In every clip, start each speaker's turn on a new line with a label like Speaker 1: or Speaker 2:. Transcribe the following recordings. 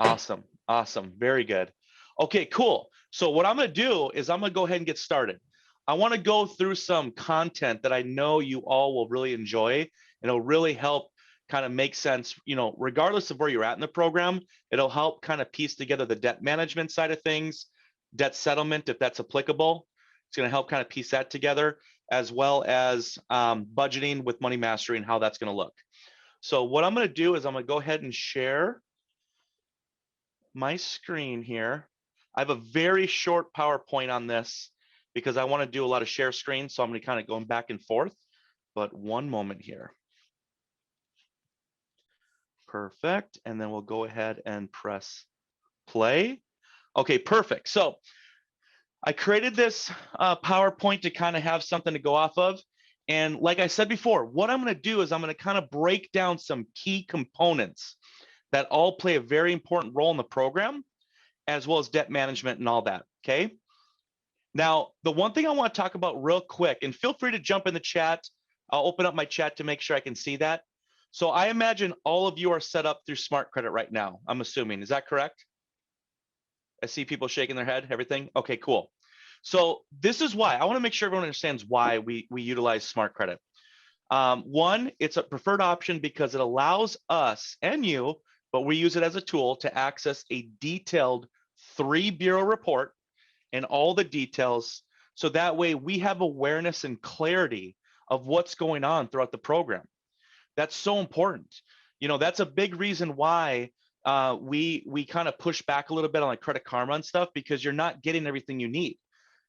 Speaker 1: Awesome. Awesome. Very good. Okay, cool. So what I'm going to do is I'm going to go ahead and get started. I want to go through some content that I know you all will really enjoy, and it'll really help kind of make sense, regardless of where you're at in the program. It'll help kind of piece together the debt management side of things, debt settlement, if that's applicable. It's going to help kind of piece that together, as well as budgeting with money mastery and how that's going to look. So what I'm going to do is I'm going to go ahead and share my screen here. I have a very short PowerPoint on this because I want to do a lot of share screen. So I'm going to kind of going back and forth, but one moment here. Perfect. And then we'll go ahead and press play. Okay, perfect. So I created this PowerPoint to kind of have something to go off of. And like I said before, what I'm going to do is I'm going to kind of break down some key components that all play a very important role in the program, as well as debt management and all that. Okay. Now, the one thing I want to talk about real quick, and feel free to jump in the chat. I'll open up my chat to make sure I can see that. So I imagine all of you are set up through Smart Credit right now. I'm assuming, is that correct? I see people shaking their head, everything. Okay, cool. So this is why I want to make sure everyone understands why we utilize Smart Credit. One, it's a preferred option because it allows us and you, but we use it as a tool to access a detailed 3-bureau report and all the details. So that way we have awareness and clarity of what's going on throughout the program. That's so important. That's a big reason why we kind of push back a little bit on like Credit Karma and stuff, because you're not getting everything you need.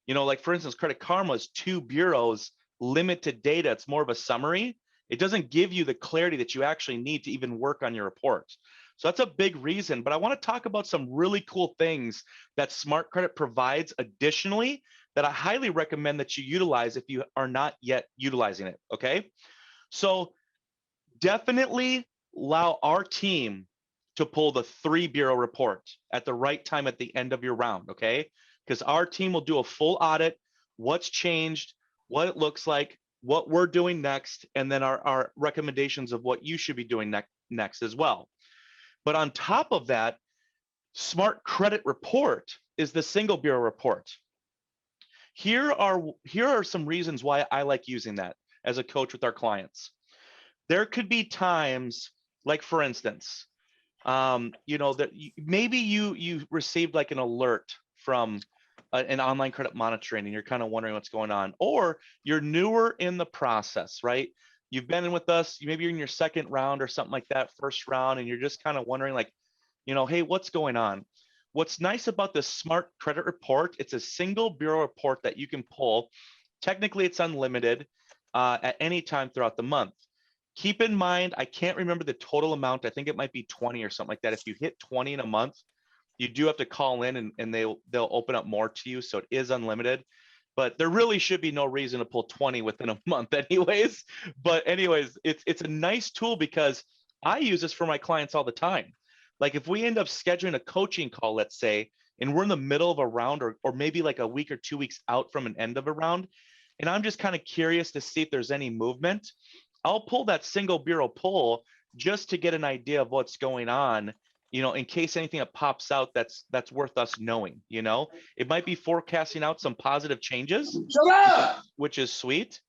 Speaker 1: Like for instance, Credit Karma is 2 bureaus, limited data. It's more of a summary. It doesn't give you the clarity that you actually need to even work on your report. So that's a big reason. But I want to talk about some really cool things that Smart Credit provides additionally that I highly recommend that you utilize if you are not yet utilizing it. Okay. So definitely allow our team to pull the 3-bureau report at the right time at the end of your round. Okay. Because our team will do a full audit, what's changed, what it looks like, what we're doing next, and then our recommendations of what you should be doing next as well. But on top of that, Smart Credit Report is the single bureau report. Here are some reasons why I like using that as a coach with our clients. There could be times, like for instance, that maybe you received like an alert from an online credit monitoring and you're kind of wondering what's going on, or you're newer in the process, right? You've been in with us, maybe you're in your second round or something like that, first round, and you're just kind of wondering like, hey, what's going on? What's nice about this Smart Credit Report, it's a single bureau report that you can pull. Technically, it's unlimited at any time throughout the month. Keep in mind, I can't remember the total amount. I think it might be 20 or something like that. If you hit 20 in a month, you do have to call in and they'll open up more to you. So it is unlimited, but there really should be no reason to pull 20 within a month anyways. But anyways, it's a nice tool because I use this for my clients all the time. Like if we end up scheduling a coaching call, let's say, and we're in the middle of a round or maybe like a week or 2 weeks out from an end of a round, and I'm just kind of curious to see if there's any movement, I'll pull that single bureau pull just to get an idea of what's going on, in case anything that pops out that's worth us knowing. It might be forecasting out some positive changes, which is sweet.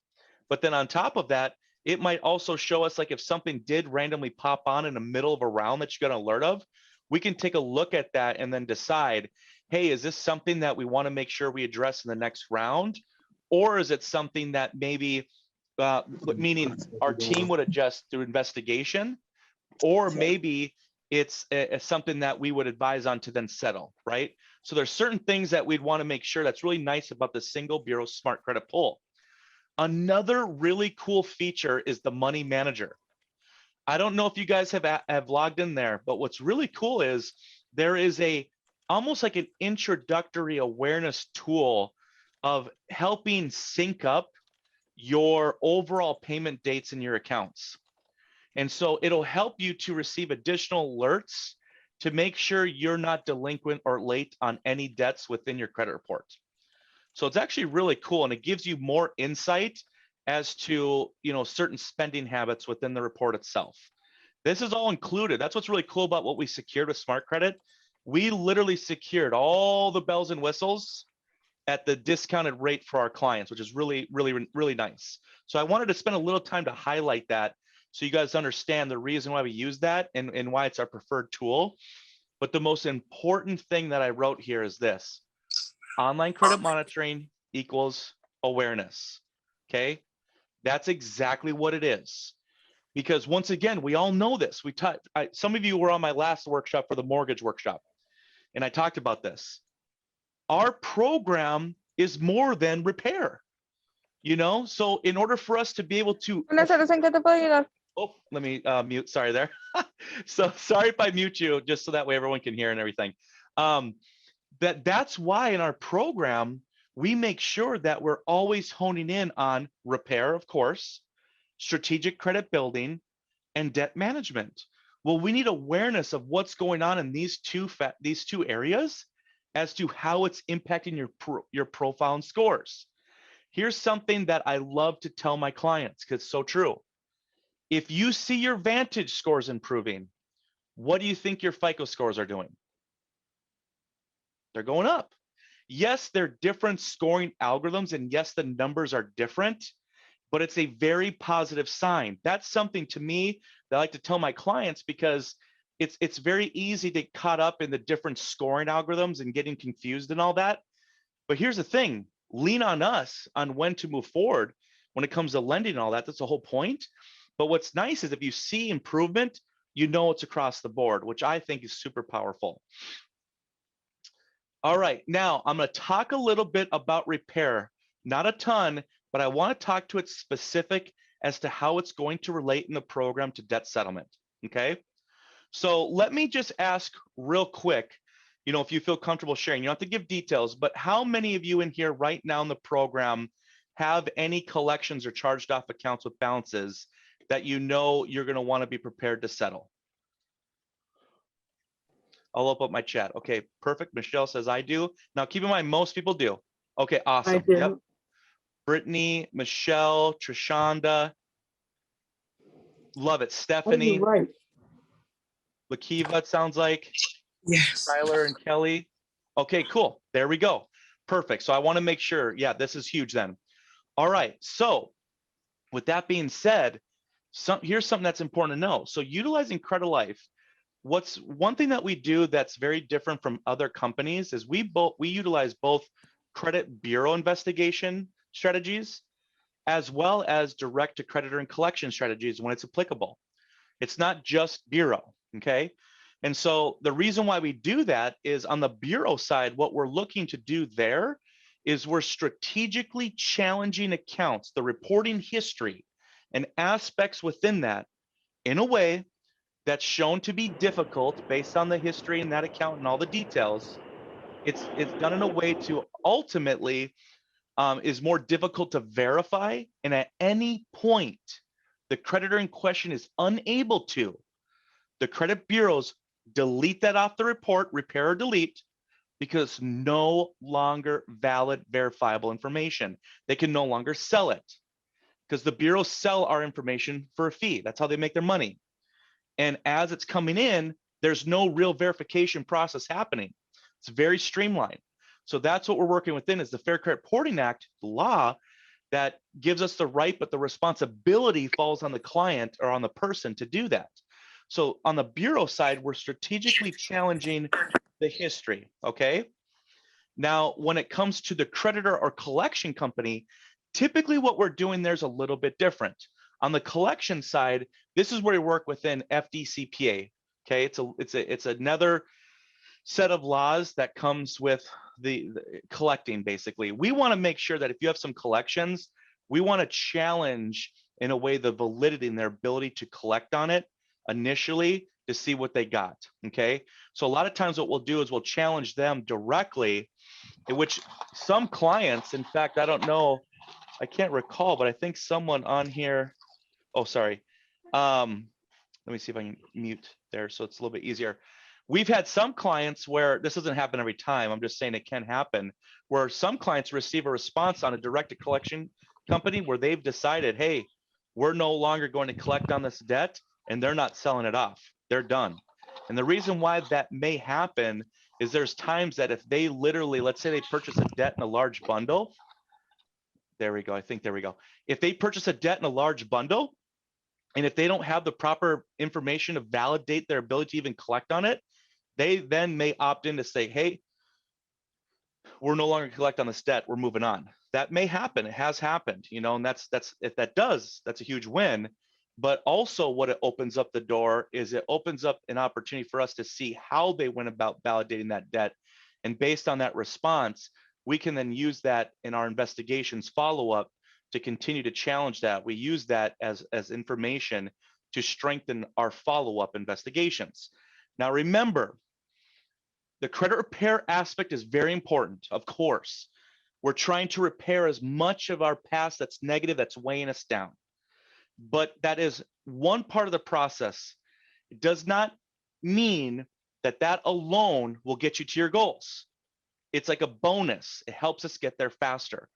Speaker 1: But then on top of that, it might also show us like if something did randomly pop on in the middle of a round that you got an alert of, we can take a look at that and then decide, hey, is this something that we want to make sure we address in the next round? Or is it something that maybe, meaning our team would adjust through investigation, or maybe it's something that we would advise on to then settle, right? So there's certain things that we'd want to make sure that's really nice about the single bureau Smart Credit pull. Another really cool feature is the money manager. I don't know if you guys have logged in there, but what's really cool is there is almost like an introductory awareness tool of helping sync up your overall payment dates in your accounts. And so it'll help you to receive additional alerts to make sure you're not delinquent or late on any debts within your credit report. So it's actually really cool, and it gives you more insight as to certain spending habits within the report itself. This is all included. That's what's really cool about what we secured with Smart Credit. We literally secured all the bells and whistles at the discounted rate for our clients, which is really, really, really nice. So I wanted to spend a little time to highlight that so you guys understand the reason why we use that and why it's our preferred tool. But the most important thing that I wrote here is this: online credit monitoring equals awareness. Okay, that's exactly what it is. Because once again, we all know this. Some of you were on my last workshop for the mortgage workshop, and I talked about this. Our program is more than repair, So in order for us to be able to, oh, let me mute. Sorry there. So sorry if I mute you, just so that way everyone can hear and everything. That's why in our program we make sure that we're always honing in on repair, of course, strategic credit building, and debt management. Well, we need awareness of what's going on in these two areas as to how it's impacting your profile and scores. Here's something that I love to tell my clients because it's so true. If you see your Vantage scores improving, what do you think your FICO scores are doing? They're going up. Yes, they're different scoring algorithms, and yes, the numbers are different, but it's a very positive sign. That's something to me that I like to tell my clients because it's very easy to get caught up in the different scoring algorithms and getting confused and all that. But here's the thing: lean on us on when to move forward when it comes to lending and all that. That's the whole point. But what's nice is if you see improvement, it's across the board, which I think is super powerful. All right, now I'm going to talk a little bit about repair, not a ton, but I want to talk to it specific as to how it's going to relate in the program to debt settlement. Okay, so let me just ask real quick, if you feel comfortable sharing, you don't have to give details, but how many of you in here right now in the program have any collections or charged off accounts with balances that you're going to want to be prepared to settle? I'll open up my chat. Okay, perfect. Michelle says I do. Now keep in mind, most people do. Okay, awesome.
Speaker 2: I do.
Speaker 1: Yep. Brittany, Michelle, Trishanda. Love it. Stephanie.
Speaker 2: Right.
Speaker 1: Lakiva, it sounds like.
Speaker 3: Yes.
Speaker 1: Tyler and Kelly. Okay, cool. There we go. Perfect. So I want to make sure. Yeah, this is huge then. All right. So with that being said, here's something that's important to know. So utilizing Credit Life, what's one thing that we do that's very different from other companies is we utilize both credit bureau investigation strategies as well as direct to creditor and collection strategies when it's applicable. It's not just bureau, okay? And so the reason why we do that is on the bureau side, what we're looking to do there is we're strategically challenging accounts, the reporting history and aspects within that in a way that's shown to be difficult based on the history in that account and all the details. It's done in a way to ultimately is more difficult to verify, and at any point the creditor in question is unable to, the credit bureaus delete that off the report, repair or delete, because no longer valid verifiable information. They can no longer sell it because the bureaus sell our information for a fee. That's how they make their money. And as it's coming in, there's no real verification process happening. It's very streamlined. So that's what we're working within is the Fair Credit Reporting Act, the law that gives us the right, but the responsibility falls on the client or on the person to do that. So on the bureau side, we're strategically challenging the history, okay? Now, when it comes to the creditor or collection company, typically what we're doing there is a little bit different. On the collection side, this is where we work within FDCPA, okay? It's another set of laws that comes with the collecting, basically. We want to make sure that if you have some collections, we want to challenge in a way the validity and their ability to collect on it initially to see what they got, okay? So a lot of times what we'll do is we'll challenge them directly, in which some clients, in fact, I don't know, I can't recall, but I think someone on here, oh, sorry. Let me see if I can mute there so it's a little bit easier. We've had some clients where this doesn't happen every time. I'm just saying it can happen, where some clients receive a response on a direct collection company where they've decided, hey, we're no longer going to collect on this debt. and they're not selling it off. They're done. And the reason why that may happen is there's times that if they literally, let's say they purchase a debt in a large bundle. There we go. I think there we go. If they purchase a debt in a large bundle, and if they don't have the proper information to validate their ability to even collect on it, they then may opt in to say, hey, we're no longer collect on this debt, we're moving on. That may happen. It has happened, and that's if that does, that's a huge win. But also what it opens up the door is it opens up an opportunity for us to see how they went about validating that debt. And based on that response, we can then use that in our investigations follow-up to continue to challenge that. We use that as information to strengthen our follow-up investigations. Now, remember, the credit repair aspect is very important, of course. We're trying to repair as much of our past that's negative, that's weighing us down. But that is one part of the process. It does not mean that that alone will get you to your goals. It's like a bonus. It helps us get there faster.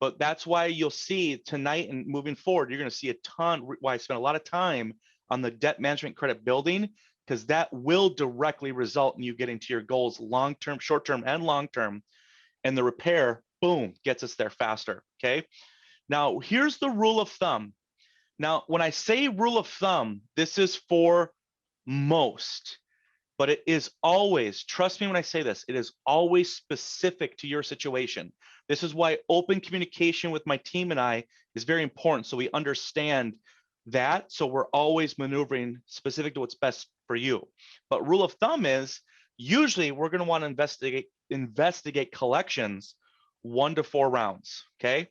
Speaker 1: But that's why you'll see tonight and moving forward, you're going to see a ton, why I spent a lot of time on the debt management credit building, because that will directly result in you getting to your goals long-term, short-term, and long-term. And the repair, boom, gets us there faster, okay? Now, here's the rule of thumb. Now, when I say rule of thumb, this is for most, but it is always, trust me when I say this, it is always specific to your situation. This is why open communication with my team and I is very important, so we understand that, so we're always maneuvering specific to what's best for you. But rule of thumb is usually we're going to want to investigate collections 1 to 4 rounds, okay?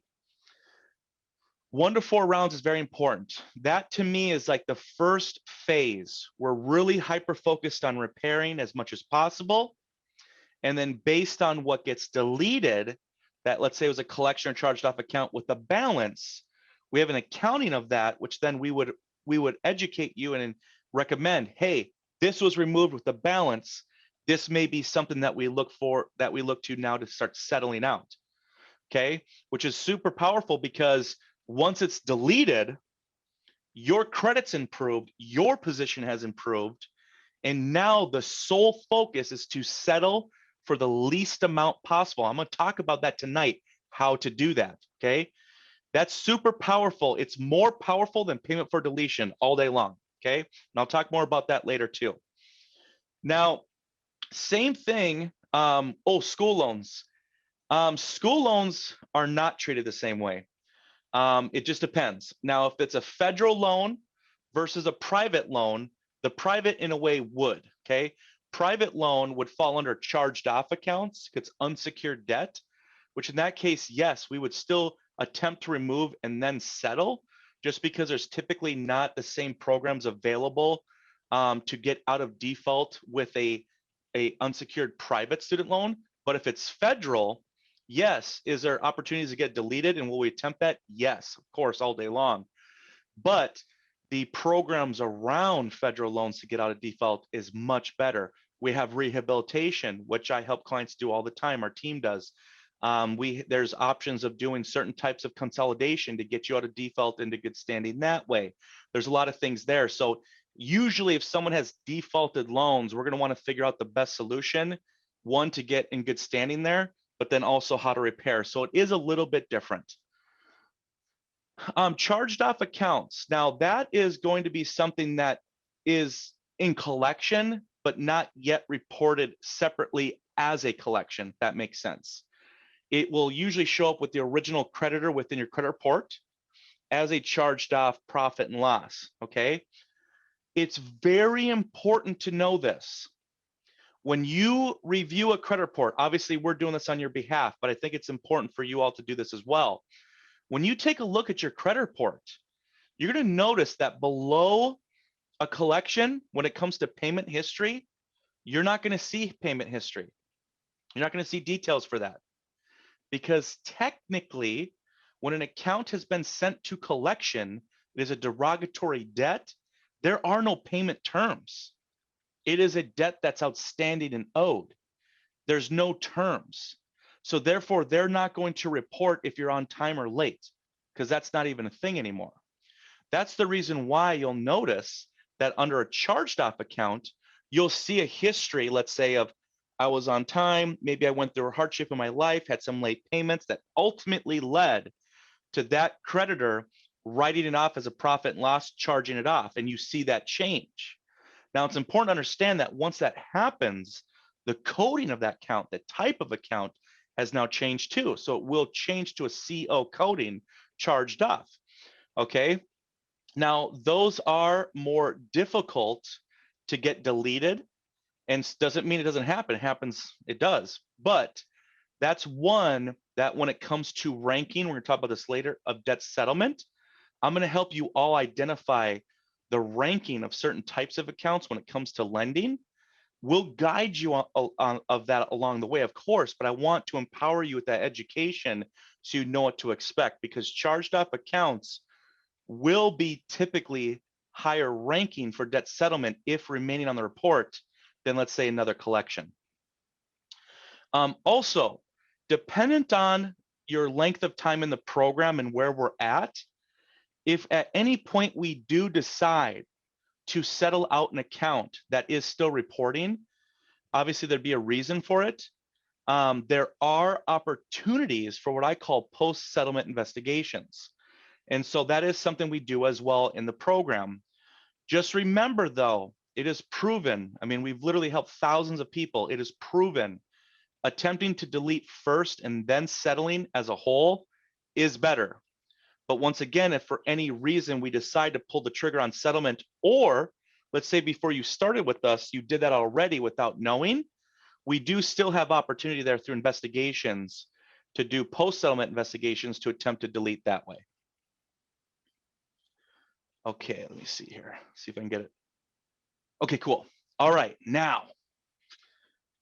Speaker 1: 1 to 4 rounds is very important. That to me is like the first phase. We're really hyper focused on repairing as much as possible. And then based on what gets deleted, that let's say it was a collection or charged off account with a balance, we have an accounting of that, which then we would educate you and recommend, hey, this was removed with the balance. This may be something that we look to now to start settling out. Okay, which is super powerful because once it's deleted, your credit's improved, your position has improved, and now the sole focus is to settle for the least amount possible. I'm going to talk about that tonight, how to do that, okay? That's super powerful. It's more powerful than payment for deletion all day long, okay? And I'll talk more about that later too. Now, same thing, school loans. School loans are not treated the same way. It just depends. Now, if it's a federal loan versus a private loan, the private in a way would, okay? Private loan would fall under charged off accounts. It's unsecured debt, which in that case, yes, we would still attempt to remove and then settle, just because there's typically not the same programs available to get out of default with a unsecured private student loan. But if it's federal, yes, is there opportunities to get deleted, and will we attempt that? Yes, of course, all day long. But the programs around federal loans to get out of default is much better. We have rehabilitation, which I help clients do all the time. Our team does. There's options of doing certain types of consolidation to get you out of default into good standing that way. There's a lot of things there. So usually if someone has defaulted loans, we're going to want to figure out the best solution, one, to get in good standing there, but then also how to repair. So it is a little bit different. Charged off accounts. Now that is going to be something that is in collection, but not yet reported separately as a collection, if that makes sense. It will usually show up with the original creditor within your credit report as a charged off profit and loss, okay? It's very important to know this. When you review a credit report, obviously we're doing this on your behalf, but I think it's important for you all to do this as well. When you take a look at your credit report, you're going to notice that below a collection, when it comes to payment history, you're not going to see payment history. You're not going to see details for that. Because technically, when an account has been sent to collection, it is a derogatory debt, there are no payment terms. It is a debt that's outstanding and owed. There's no terms. So therefore, they're not going to report if you're on time or late, because that's not even a thing anymore. That's the reason why you'll notice that under a charged off account, you'll see a history, let's say, of I was on time, maybe I went through a hardship in my life, had some late payments that ultimately led to that creditor writing it off as a profit and loss, charging it off, and you see that change. Now, it's important to understand that once that happens, the coding of that account, the type of account, has now changed too. So it will change to a CO coding, charged off. Okay. Now, those are more difficult to get deleted, and doesn't mean it doesn't happen. It happens, it does. But that's one that when it comes to ranking, we're going to talk about this later, of debt settlement, I'm going to help you all identify the ranking of certain types of accounts when it comes to lending. We'll guide you of that along the way, of course, but I want to empower you with that education so you know what to expect, because charged off accounts will be typically higher ranking for debt settlement if remaining on the report than, let's say, another collection. Also, dependent on your length of time in the program and where we're at, if at any point we do decide to settle out an account that is still reporting, obviously there'd be a reason for it. There are opportunities for what I call post-settlement investigations. And so that is something we do as well in the program. Just remember though, it is proven, I mean, we've literally helped thousands of people. It is proven attempting to delete first and then settling as a whole is better. But once again, if for any reason we decide to pull the trigger on settlement, or let's say before you started with us, you did that already without knowing, we do still have opportunity there through investigations to do post-settlement investigations to attempt to delete that way. Okay, let me see here. See if I can get it. Okay, cool. All right, now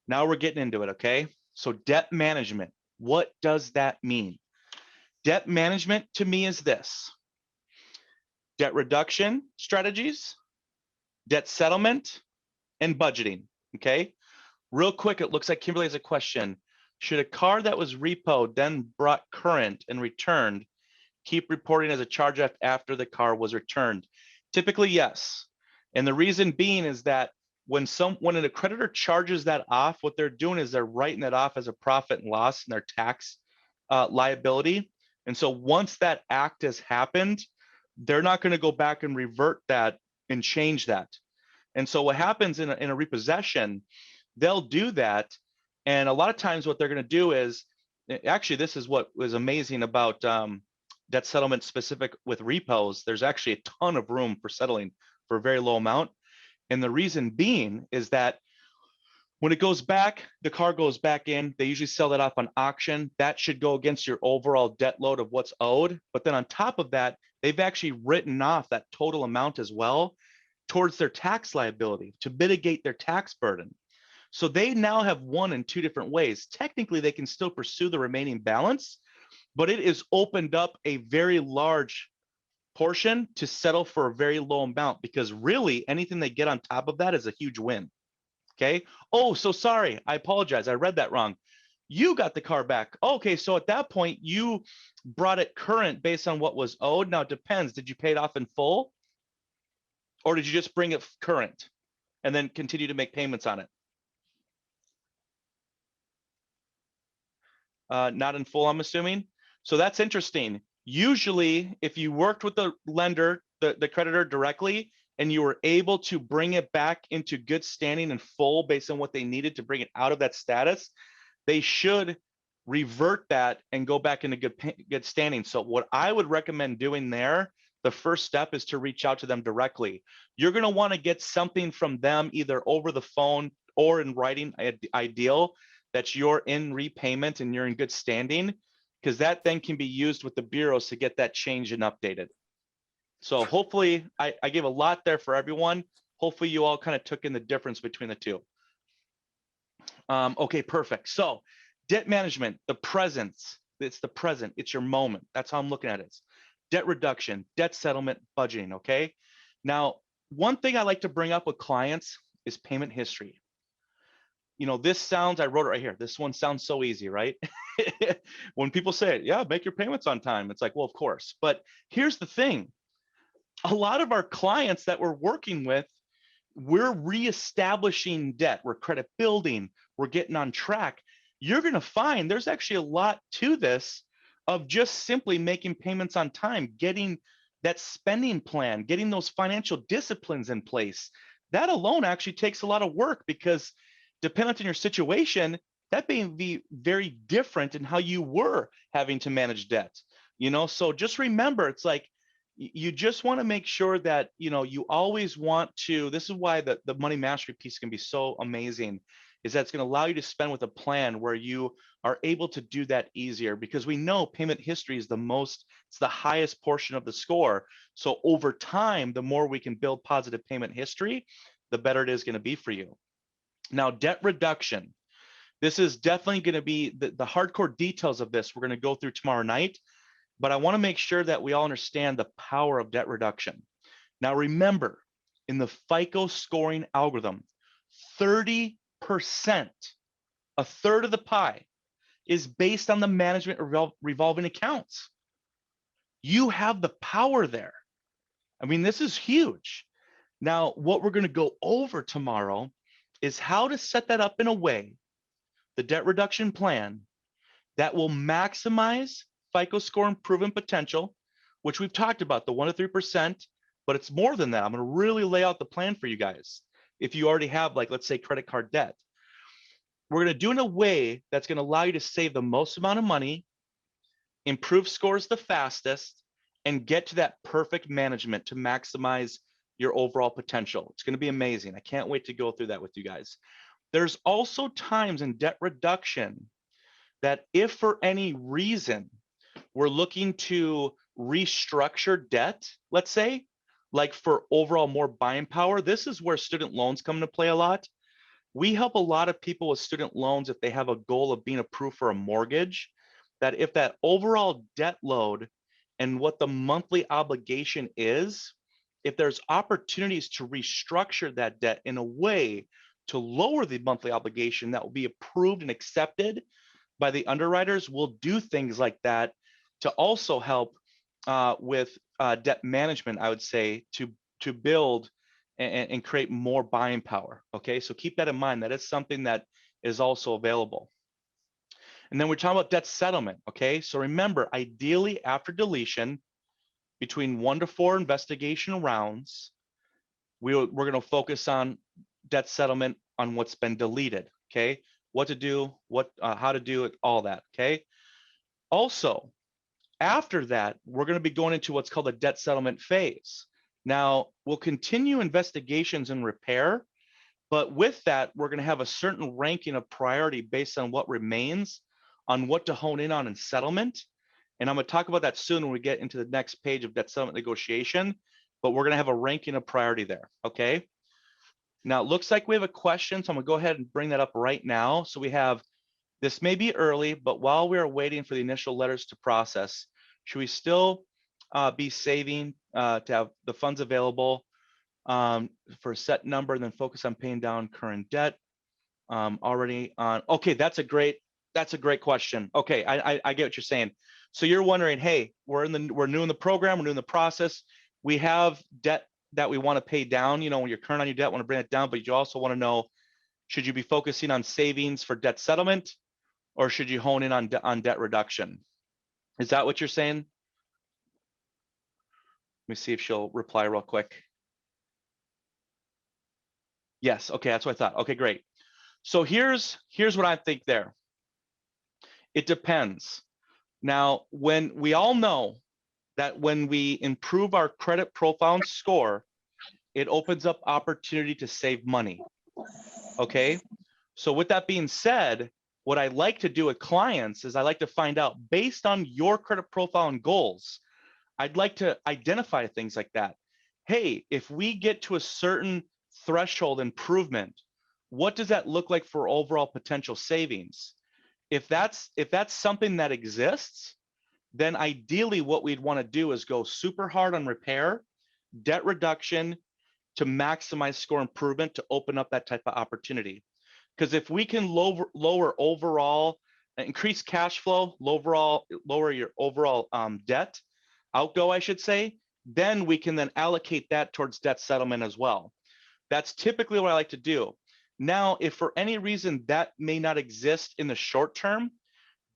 Speaker 1: we're getting into it, okay? So debt management, what does that mean? Debt management to me is this: debt reduction strategies, debt settlement, and budgeting, okay? Real quick, it looks like Kimberly has a question. Should a car that was repoed then brought current and returned keep reporting as a charge-off after the car was returned? Typically, yes. And the reason being is that when an accreditor charges that off, what they're doing is they're writing that off as a profit and loss in their tax liability. And so once that act has happened, they're not going to go back and revert that and change that. And so what happens in a repossession, they'll do that. And a lot of times what they're going to do is, actually, this is what was amazing about debt settlement specific with repos. There's actually a ton of room for settling for a very low amount. And the reason being is that when it goes back, the car goes back in, they usually sell that off on auction. That should go against your overall debt load of what's owed. But then on top of that, they've actually written off that total amount as well towards their tax liability to mitigate their tax burden. So they now have one in two different ways. Technically, they can still pursue the remaining balance, but it is opened up a very large portion to settle for a very low amount, because really anything they get on top of that is a huge win. Okay. Oh, so sorry. I apologize. I read that wrong. You got the car back. Okay. So at that point, you brought it current based on what was owed. Now it depends. Did you pay it off in full? Or did you just bring it current and then continue to make payments on it? Not in full, I'm assuming. So that's interesting. Usually, if you worked with the lender, the creditor directly, and you were able to bring it back into good standing and full based on what they needed to bring it out of that status, they should revert that and go back into good standing. So what I would recommend doing there, the first step is to reach out to them directly. You're going to want to get something from them either over the phone or in writing, ideal, that you're in repayment and you're in good standing, because that then can be used with the bureaus to get that changed and updated. So hopefully I gave a lot there for everyone. Hopefully you all kind of took in the difference between the two. Okay, perfect. So debt management, the presence, it's the present, it's your moment. That's how I'm looking at it. It's debt reduction, debt settlement, budgeting, okay? Now, one thing I like to bring up with clients is payment history. You know, this sounds, I wrote it right here. This one sounds so easy, right? When people say it, yeah, make your payments on time. It's like, well, of course. But here's the thing. a lot of our clients that we're working with, we're reestablishing debt, we're credit building, we're getting on track. You're going to find there's actually a lot to this of just simply making payments on time, getting that spending plan, getting those financial disciplines in place. That alone actually takes a lot of work because dependent on your situation, that may be very different in how you were having to manage debt. So just remember, it's like you just want to make sure that you always want to. This is why the money mastery piece can be so amazing, is that it's going to allow you to spend with a plan where you are able to do that easier, because we know payment history is it's the highest portion of the score. So over time, the more we can build positive payment history, the better it is going to be for you. Now, debt reduction. This is definitely going to be the hardcore details of this we're going to go through tomorrow night, but I want to make sure that we all understand the power of debt reduction. Now, remember, in the FICO scoring algorithm, 30%, a third of the pie, is based on the management revolving accounts. You have the power there. I mean, this is huge. Now, what we're going to go over tomorrow is how to set that up in a way, the debt reduction plan, that will maximize FICO score improvement potential, which we've talked about, the 1 to 3%, but it's more than that. I'm going to really lay out the plan for you guys. If you already have, like, let's say credit card debt, we're going to do it in a way that's going to allow you to save the most amount of money, improve scores the fastest, and get to that perfect management to maximize your overall potential. It's going to be amazing. I can't wait to go through that with you guys. There's also times in debt reduction that if for any reason we're looking to restructure debt, let's say, like for overall more buying power, this is where student loans come into play a lot. We help a lot of people with student loans if they have a goal of being approved for a mortgage, that if that overall debt load and what the monthly obligation is, if there's opportunities to restructure that debt in a way to lower the monthly obligation that will be approved and accepted by the underwriters, we'll do things like that to also help with debt management, I would say, to build and create more buying power. Okay, so keep that in mind. That is something that is also available. And then we're talking about debt settlement. Okay, so remember, ideally after deletion, between 1 to 4 investigation rounds, we're going to focus on debt settlement on what's been deleted. Okay, what to do, how to do it, all that. Okay. Also, after that, we're going to be going into what's called a debt settlement phase. Now, we'll continue investigations and repair, but with that, we're going to have a certain ranking of priority based on what remains, on what to hone in on in settlement. And I'm going to talk about that soon when we get into the next page of debt settlement negotiation, but we're going to have a ranking of priority there. Okay. Now, it looks like we have a question, so I'm going to go ahead and bring that up right now. So we have, this may be early, but while we are waiting for the initial letters to process, should we still be saving to have the funds available for a set number and then focus on paying down current debt already on? Okay, that's a great question. Okay, I get what you're saying. So you're wondering, hey, we're new in the program, we're new in the process, we have debt that we want to pay down. When you're current on your debt, want to bring it down, but you also want to know, should you be focusing on savings for debt settlement, or should you hone in on debt reduction? Is that what you're saying? Let me see if she'll reply real quick. Yes, okay, that's what I thought. Okay, great. So here's what I think there. It depends. Now, when we all know that when we improve our credit profile and score, it opens up opportunity to save money. Okay, so with that being said, what I like to do with clients is I like to find out, based on your credit profile and goals, I'd like to identify things like that. Hey, if we get to a certain threshold improvement, what does that look like for overall potential savings? If that's something that exists, then ideally what we'd want to do is go super hard on repair, debt reduction, to maximize score improvement, to open up that type of opportunity. Because if we can lower overall, increase cash flow, lower your overall debt outgo, I should say, then we can then allocate that towards debt settlement as well. That's typically what I like to do. Now, if for any reason that may not exist in the short term,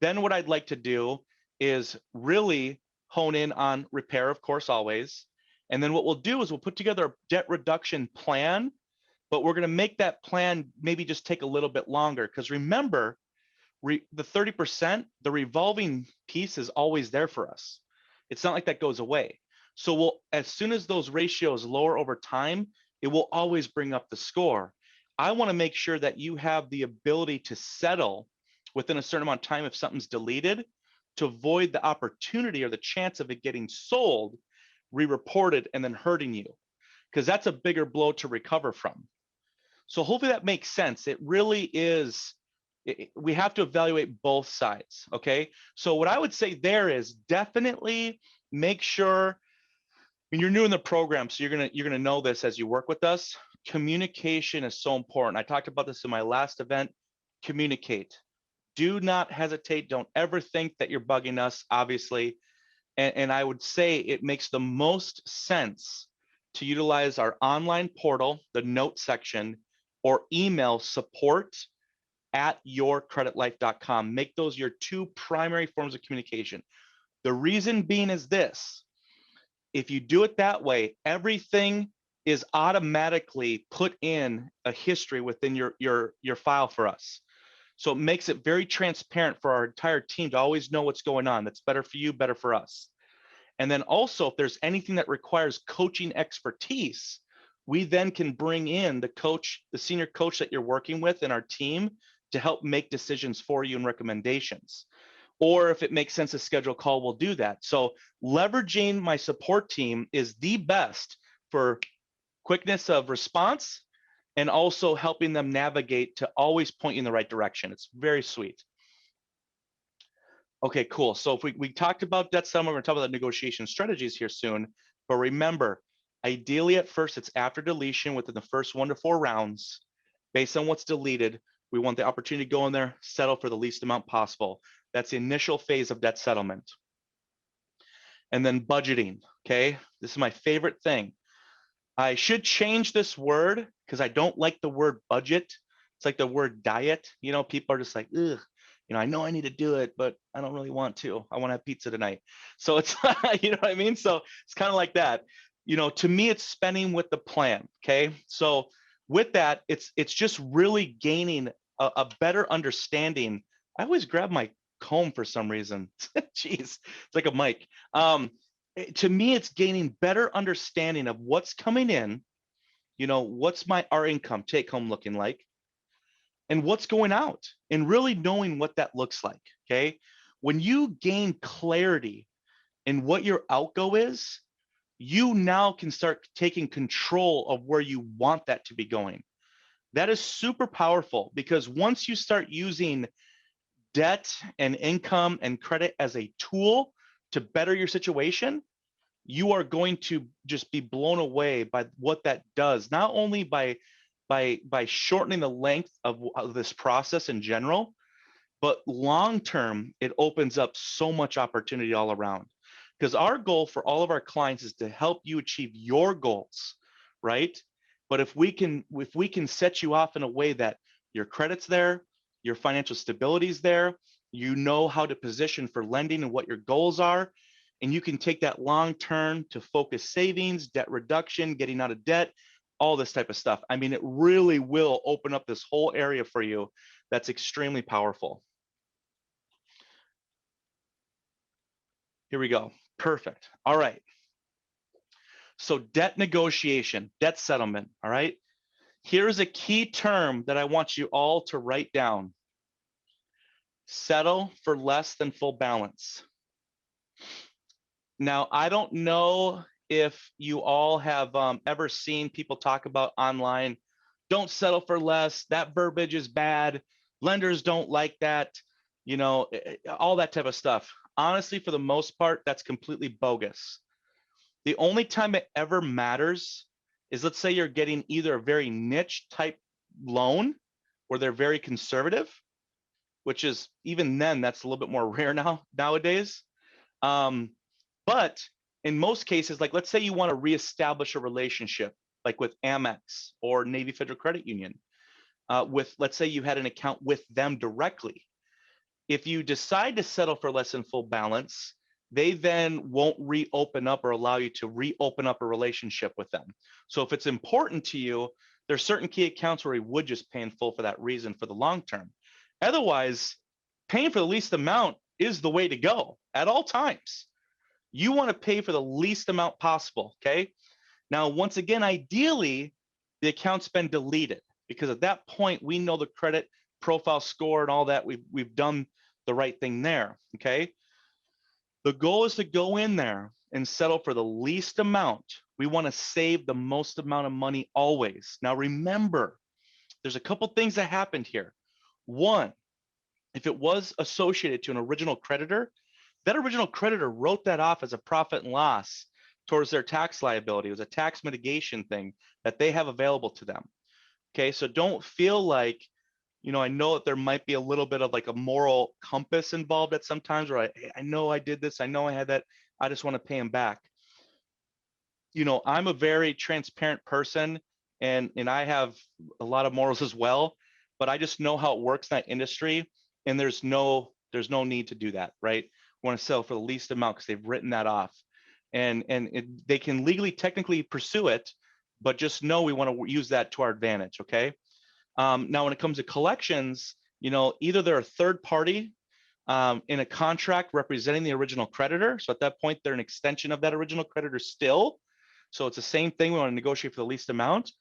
Speaker 1: then what I'd like to do is really hone in on repair, of course, always. And then what we'll do is we'll put together a debt reduction plan, but we're going to make that plan maybe just take a little bit longer. Because remember, the 30%, the revolving piece is always there for us. It's not like that goes away. So we'll, as soon as those ratios lower over time, it will always bring up the score. I want to make sure that you have the ability to settle within a certain amount of time if something's deleted, to avoid the opportunity or the chance of it getting sold, re-reported, and then hurting you, because that's a bigger blow to recover from. So hopefully that makes sense. It really is, we have to evaluate both sides, okay? So what I would say there is definitely make sure, when you're new in the program, so you're gonna know this as you work with us, communication is so important. I talked about this in my last event. Communicate. Do not hesitate. Don't ever think that you're bugging us, obviously. And I would say it makes the most sense to utilize our online portal, the note section, or email support@yourcreditlife.com. Make those your two primary forms of communication. The reason being is this: if you do it that way, everything is automatically put in a history within your file for us. So it makes it very transparent for our entire team to always know what's going on. That's better for you, better for us. And then also, if there's anything that requires coaching expertise, we then can bring in the coach, the senior coach that you're working with in our team, to help make decisions for you and recommendations. Or if it makes sense to schedule a call, we'll do that. So leveraging my support team is the best for quickness of response, and also helping them navigate to always point you in the right direction. It's very sweet. Okay, cool. So if we talked about debt settlement, we're going to talk about negotiation strategies here soon. But remember, ideally at first, it's after deletion within the first 1 to 4 rounds. Based on what's deleted, we want the opportunity to go in there, settle for the least amount possible. That's the initial phase of debt settlement. And then budgeting, okay? This is my favorite thing. I should change this word because I don't like the word budget. It's like the word diet. You know, people are just like, ugh, you know, I know I need to do it, but I don't really want to. I want to have pizza tonight. So it's, you know what I mean? So it's kind of like that. You know, to me, it's spending with the plan. Okay. So with that, it's just really gaining a better understanding. I always grab my comb for some reason. Jeez, it's like a mic. To me, it's gaining better understanding of what's coming in, you know, what's our income take home looking like, and what's going out, and really knowing what that looks like. Okay. When you gain clarity in what your outgo is, you now can start taking control of where you want that to be going. That is super powerful, because once you start using debt and income and credit as a tool to better your situation, you are going to just be blown away by what that does, not only by shortening the length of this process in general, but long term, it opens up so much opportunity all around. Because our goal for all of our clients is to help you achieve your goals, right? But if we can set you off in a way that your credit's there, your financial stability is there, you know how to position for lending and what your goals are, and you can take that long term to focus savings, debt reduction, getting out of debt, all this type of stuff. I mean, it really will open up this whole area for you. That's extremely powerful. Here we go. Perfect. All right. So debt negotiation, debt settlement. All right. Here's a key term that I want you all to write down. Settle for less than full balance. Now, I don't know if you all have ever seen people talk about online, don't settle for less, that verbiage is bad, lenders don't like that, you know, all that type of stuff. Honestly, for the most part, that's completely bogus. The only time it ever matters is, let's say you're getting either a very niche type loan where they're very conservative, which is, even then, that's a little bit more rare nowadays. But in most cases, like let's say you want to reestablish a relationship, like with Amex or Navy Federal Credit Union, with, let's say you had an account with them directly. If you decide to settle for less than full balance, they then won't reopen up or allow you to reopen up a relationship with them. So if it's important to you, there's certain key accounts where we would just pay in full for that reason for the long term. Otherwise, paying for the least amount is the way to go at all times. You want to pay for the least amount possible, okay? Now, once again, ideally, the account's been deleted because at that point, we know the credit profile score and all that. We've done the right thing there, okay? The goal is to go in there and settle for the least amount. We want to save the most amount of money always. Now, remember, there's a couple things that happened here. One, if it was associated to an original creditor, that original creditor wrote that off as a profit and loss towards their tax liability. It was a tax mitigation thing that they have available to them. Okay, so don't feel like, I know that there might be a little bit of like a moral compass involved at sometimes where I know I did this, I know I had that, I just want to pay them back. I'm a very transparent person, and I have a lot of morals as well, but I just know how it works in that industry, and there's no need to do that, right? We want to sell for the least amount because they've written that off, and they can legally technically pursue it, but just know we want to use that to our advantage, okay? Now, when it comes to collections, either they're a third party in a contract representing the original creditor. So at that point, they're an extension of that original creditor still. So it's the same thing. We want to negotiate for the least amount.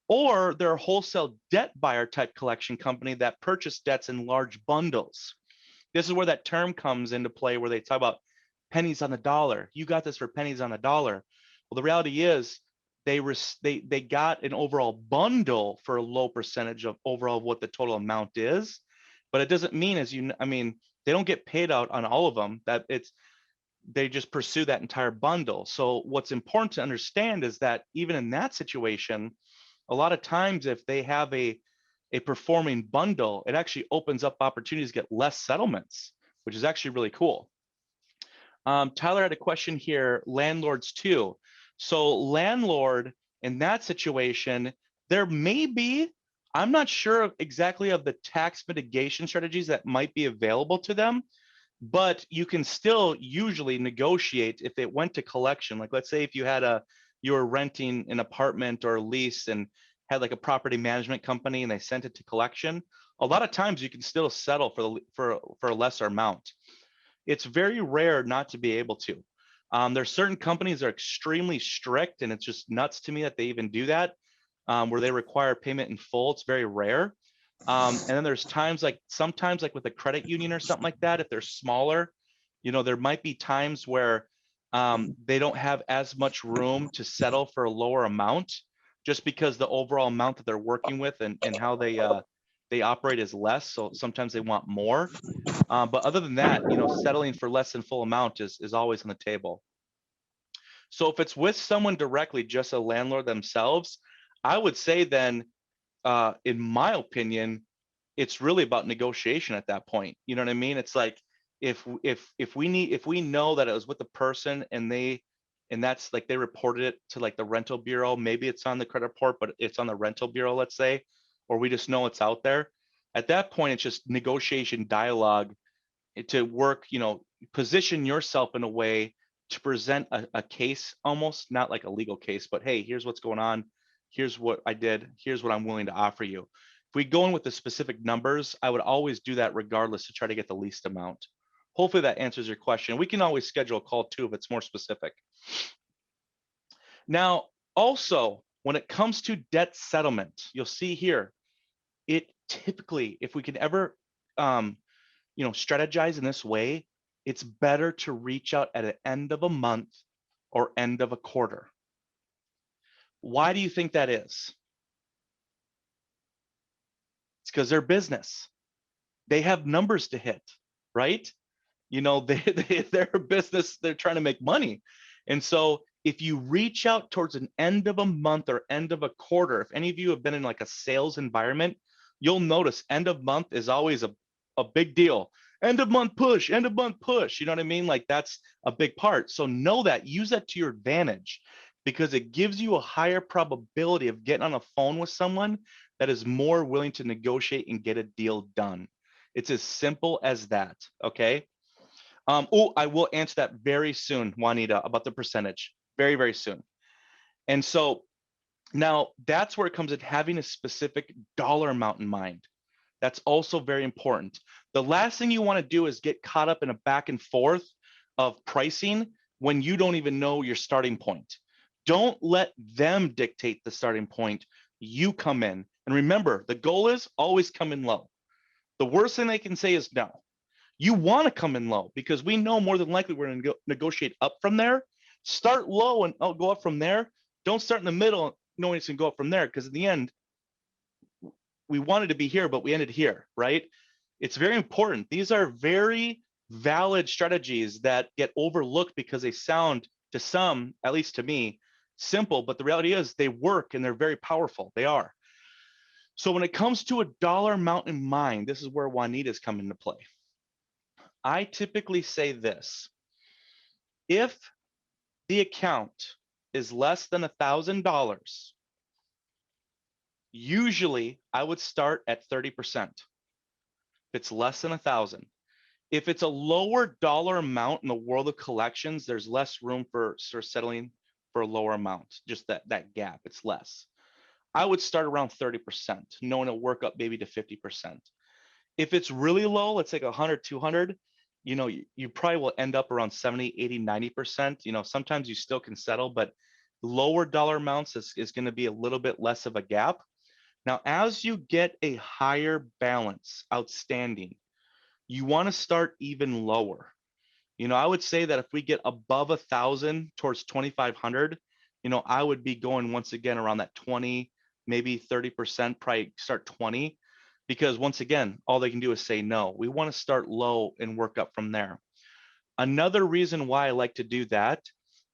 Speaker 1: Or they're a wholesale debt buyer type collection company that purchase debts in large bundles. This is where that term comes into play, where they talk about pennies on the dollar. You got this for pennies on the dollar. Well, the reality is they got an overall bundle for a low percentage of overall what the total amount is, but it doesn't mean they don't get paid out on all of them. They just pursue that entire bundle. So what's important to understand is that even in that situation, a lot of times if they have a performing bundle, it actually opens up opportunities to get less settlements, which is actually really cool. Tyler had a question here, landlords too. So landlord, in that situation, there may be, I'm not sure exactly of the tax mitigation strategies that might be available to them, but you can still usually negotiate if it went to collection. Like let's say if you were renting an apartment or a lease and had like a property management company and they sent it to collection, a lot of times you can still settle for a lesser amount. It's very rare not to be able to. There's certain companies that are extremely strict, and it's just nuts to me that they even do that, where they require payment in full. It's very rare. And then there's sometimes like with a credit union or something like that, if they're smaller, there might be times where they don't have as much room to settle for a lower amount, just because the overall amount that they're working with and how they operate is less. So sometimes they want more. But other than that, settling for less than full amount is always on the table. So if it's with someone directly, just a landlord themselves, I would say then, in my opinion, it's really about negotiation at that point. You know what I mean? It's like if we know that it was with the person and that's like they reported it to like the rental bureau, maybe it's on the credit report, but it's on the rental bureau, let's say, or we just know it's out there. At that point, it's just negotiation dialogue to work, position yourself in a way to present a case, almost not like a legal case, but hey, here's what's going on. Here's what I did. Here's what I'm willing to offer you. If we go in with the specific numbers, I would always do that regardless to try to get the least amount. Hopefully that answers your question. We can always schedule a call too if it's more specific. Now, also, when it comes to debt settlement, you'll see here, it typically, if we can ever strategize in this way, it's better to reach out at the end of a month or end of a quarter. Why do you think that is? It's because they're business. They have numbers to hit, right? They're a business, they're trying to make money. And so if you reach out towards an end of a month or end of a quarter, if any of you have been in like a sales environment, you'll notice end of month is always a big deal end of month push, end of month push. You know what I mean? Like that's a big part. So know that, use that to your advantage because it gives you a higher probability of getting on a phone with someone that is more willing to negotiate and get a deal done. It's as simple as that. Okay. Oh, I will answer that very soon, Juanita, about the percentage. Very, very soon. And so now that's where it comes in having a specific dollar amount in mind. That's also very important. The last thing you want to do is get caught up in a back and forth of pricing when you don't even know your starting point. Don't let them dictate the starting point. You come in. And remember, the goal is always come in low. The worst thing they can say is no. You want to come in low because we know more than likely we're going to negotiate up from there. Start low and I'll go up from there. Don't start in the middle knowing it's going to go up from there because in the end, we wanted to be here, but we ended here, right? It's very important. These are very valid strategies that get overlooked because they sound to some, at least to me, simple, but the reality is they work and they're very powerful. They are. So when it comes to a dollar amount in mind, this is where Juanita's come into play. I typically say this: if the account is less than $1,000, usually I would start at 30%. If it's less than 1,000. If it's a lower dollar amount in the world of collections, there's less room for settling for a lower amount. Just that gap, it's less. I would start around 30%, knowing it'll work up maybe to 50%. If it's really low, let's say 100, 200, you probably will end up around 70, 80, 90%. Sometimes you still can settle, but lower dollar amounts is going to be a little bit less of a gap. Now, as you get a higher balance outstanding, you want to start even lower. I would say that if we get above 1,000 towards 2,500, I would be going once again around that 20, maybe 30%, probably start 20, because once again, all they can do is say no. We want to start low and work up from there. Another reason why I like to do that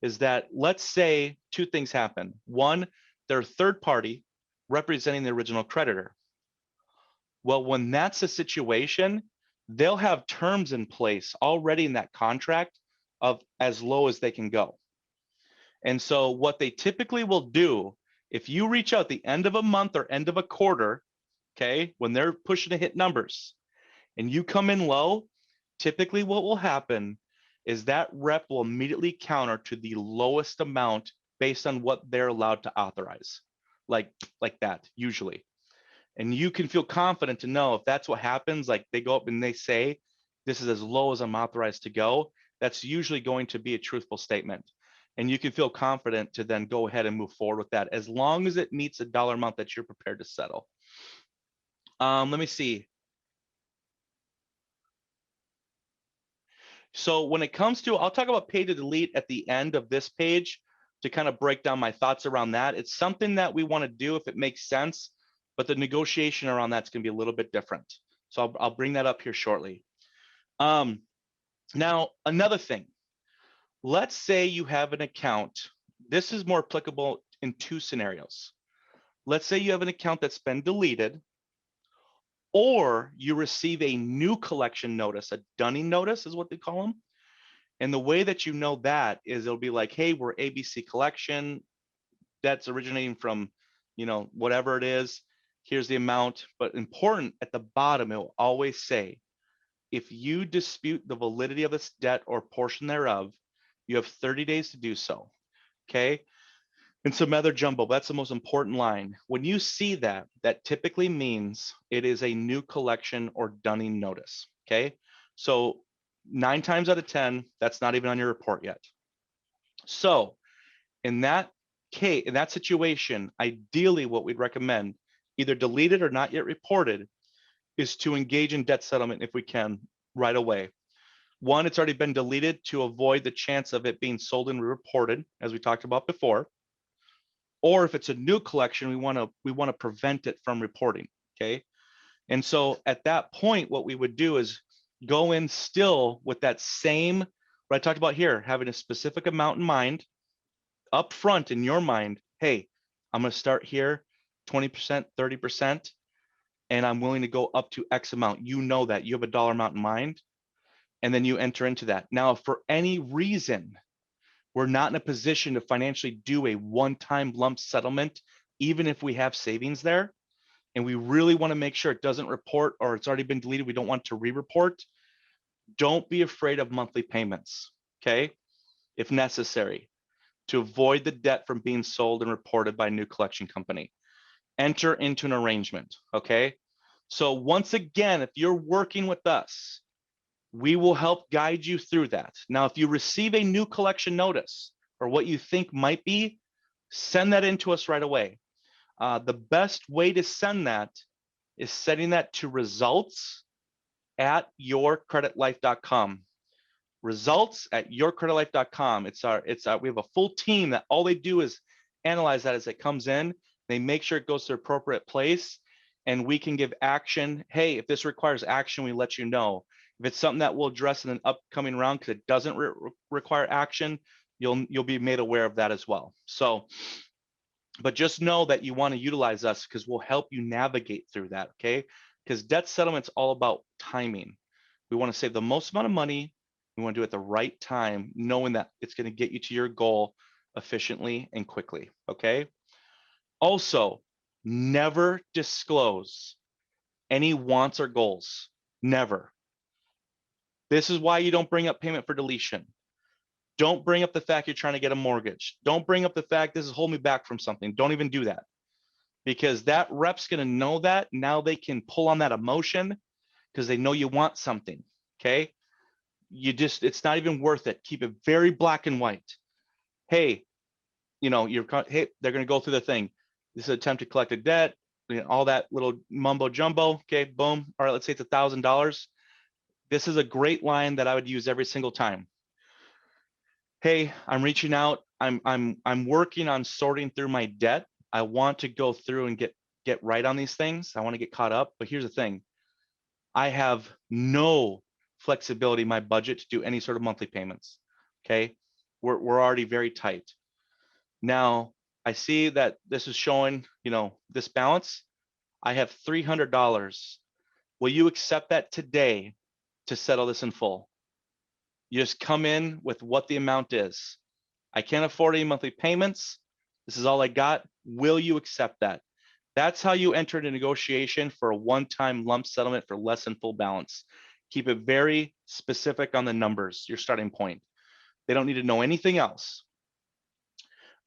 Speaker 1: is that let's say two things happen. One, they're a third party representing the original creditor. Well, when that's a situation, they'll have terms in place already in that contract of as low as they can go. And so what they typically will do, if you reach out the end of a month or end of a quarter, okay, when they're pushing to hit numbers and you come in low, typically what will happen is that rep will immediately counter to the lowest amount based on what they're allowed to authorize, like that usually. And you can feel confident to know if that's what happens, like they go up and they say, this is as low as I'm authorized to go, that's usually going to be a truthful statement. And you can feel confident to then go ahead and move forward with that as long as it meets a dollar amount that you're prepared to settle. Let me see. So when it comes to, I'll talk about pay to delete at the end of this page to kind of break down my thoughts around that. It's something that we want to do if it makes sense, but the negotiation around that's going to be a little bit different. So I'll bring that up here shortly. Now, another thing, let's say you have an account. This is more applicable in two scenarios. Let's say you have an account that's been deleted, or you receive a new collection notice, a dunning notice is what they call them. And the way that you know that is it'll be like, hey, we're ABC collection that's originating from, whatever it is. Here's the amount. But important at the bottom, it will always say, if you dispute the validity of this debt or portion thereof, you have 30 days to do so. Okay. And some other jumbo, that's the most important line. When you see that, that typically means it is a new collection or dunning notice. Okay. So 9 times out of 10, that's not even on your report yet. So in that case, in that situation, ideally what we'd recommend, either deleted or not yet reported, is to engage in debt settlement if we can right away. One, it's already been deleted to avoid the chance of it being sold and reported, as we talked about before. Or if it's a new collection, we want to prevent it from reporting. Okay. And so at that point, what we would do is go in still with that same, what I talked about here, having a specific amount in mind, up front in your mind. Hey, I'm going to start here, 20%, 30%, and I'm willing to go up to X amount. You know that you have a dollar amount in mind. and then you enter into that. Now, if for any reason we're not in a position to financially do a one-time lump settlement, even if we have savings there, and we really want to make sure it doesn't report or it's already been deleted, we don't want to re-report, don't be afraid of monthly payments, okay? If necessary, to avoid the debt from being sold and reported by a new collection company. Enter into an arrangement, okay? So once again, if you're working with us, we will help guide you through that. Now, if you receive a new collection notice or what you think might be, send that in to us right away. The best way to send that is sending that to results@yourcreditlife.com. Results@yourcreditlife.com. We have a full team that all they do is analyze that as it comes in. They make sure it goes to the appropriate place, and we can give action. Hey, if this requires action, we let you know. If it's something that we'll address in an upcoming round because it doesn't require action, you'll be made aware of that as well. So, but just know that you want to utilize us because we'll help you navigate through that, okay? Because debt settlement's all about timing. We want to save the most amount of money. We want to do it at the right time, knowing that it's going to get you to your goal efficiently and quickly, okay? Also, never disclose any wants or goals. Never. This is why you don't bring up payment for deletion. Don't bring up the fact you're trying to get a mortgage. Don't bring up the fact this is holding me back from something. Don't even do that, because that rep's going to know that. Now they can pull on that emotion because they know you want something, okay? It's not even worth it. Keep it very black and white. Hey, they're going to go through the thing. This is an attempt to collect a debt, all that little mumbo jumbo. Okay, boom. All right, let's say it's $1,000. This is a great line that I would use every single time. Hey, I'm reaching out. I'm working on sorting through my debt. I want to go through and get right on these things. I want to get caught up. But here's the thing. I have no flexibility in my budget to do any sort of monthly payments. Okay. We're already very tight. Now, I see that this is showing, this balance. I have $300. Will you accept that today to settle this in full? You just come in with what the amount is. I can't afford any monthly payments. This is all I got. Will you accept that? That's how you enter into negotiation for a one-time lump settlement for less than full balance. Keep it very specific on the numbers, your starting point. They don't need to know anything else.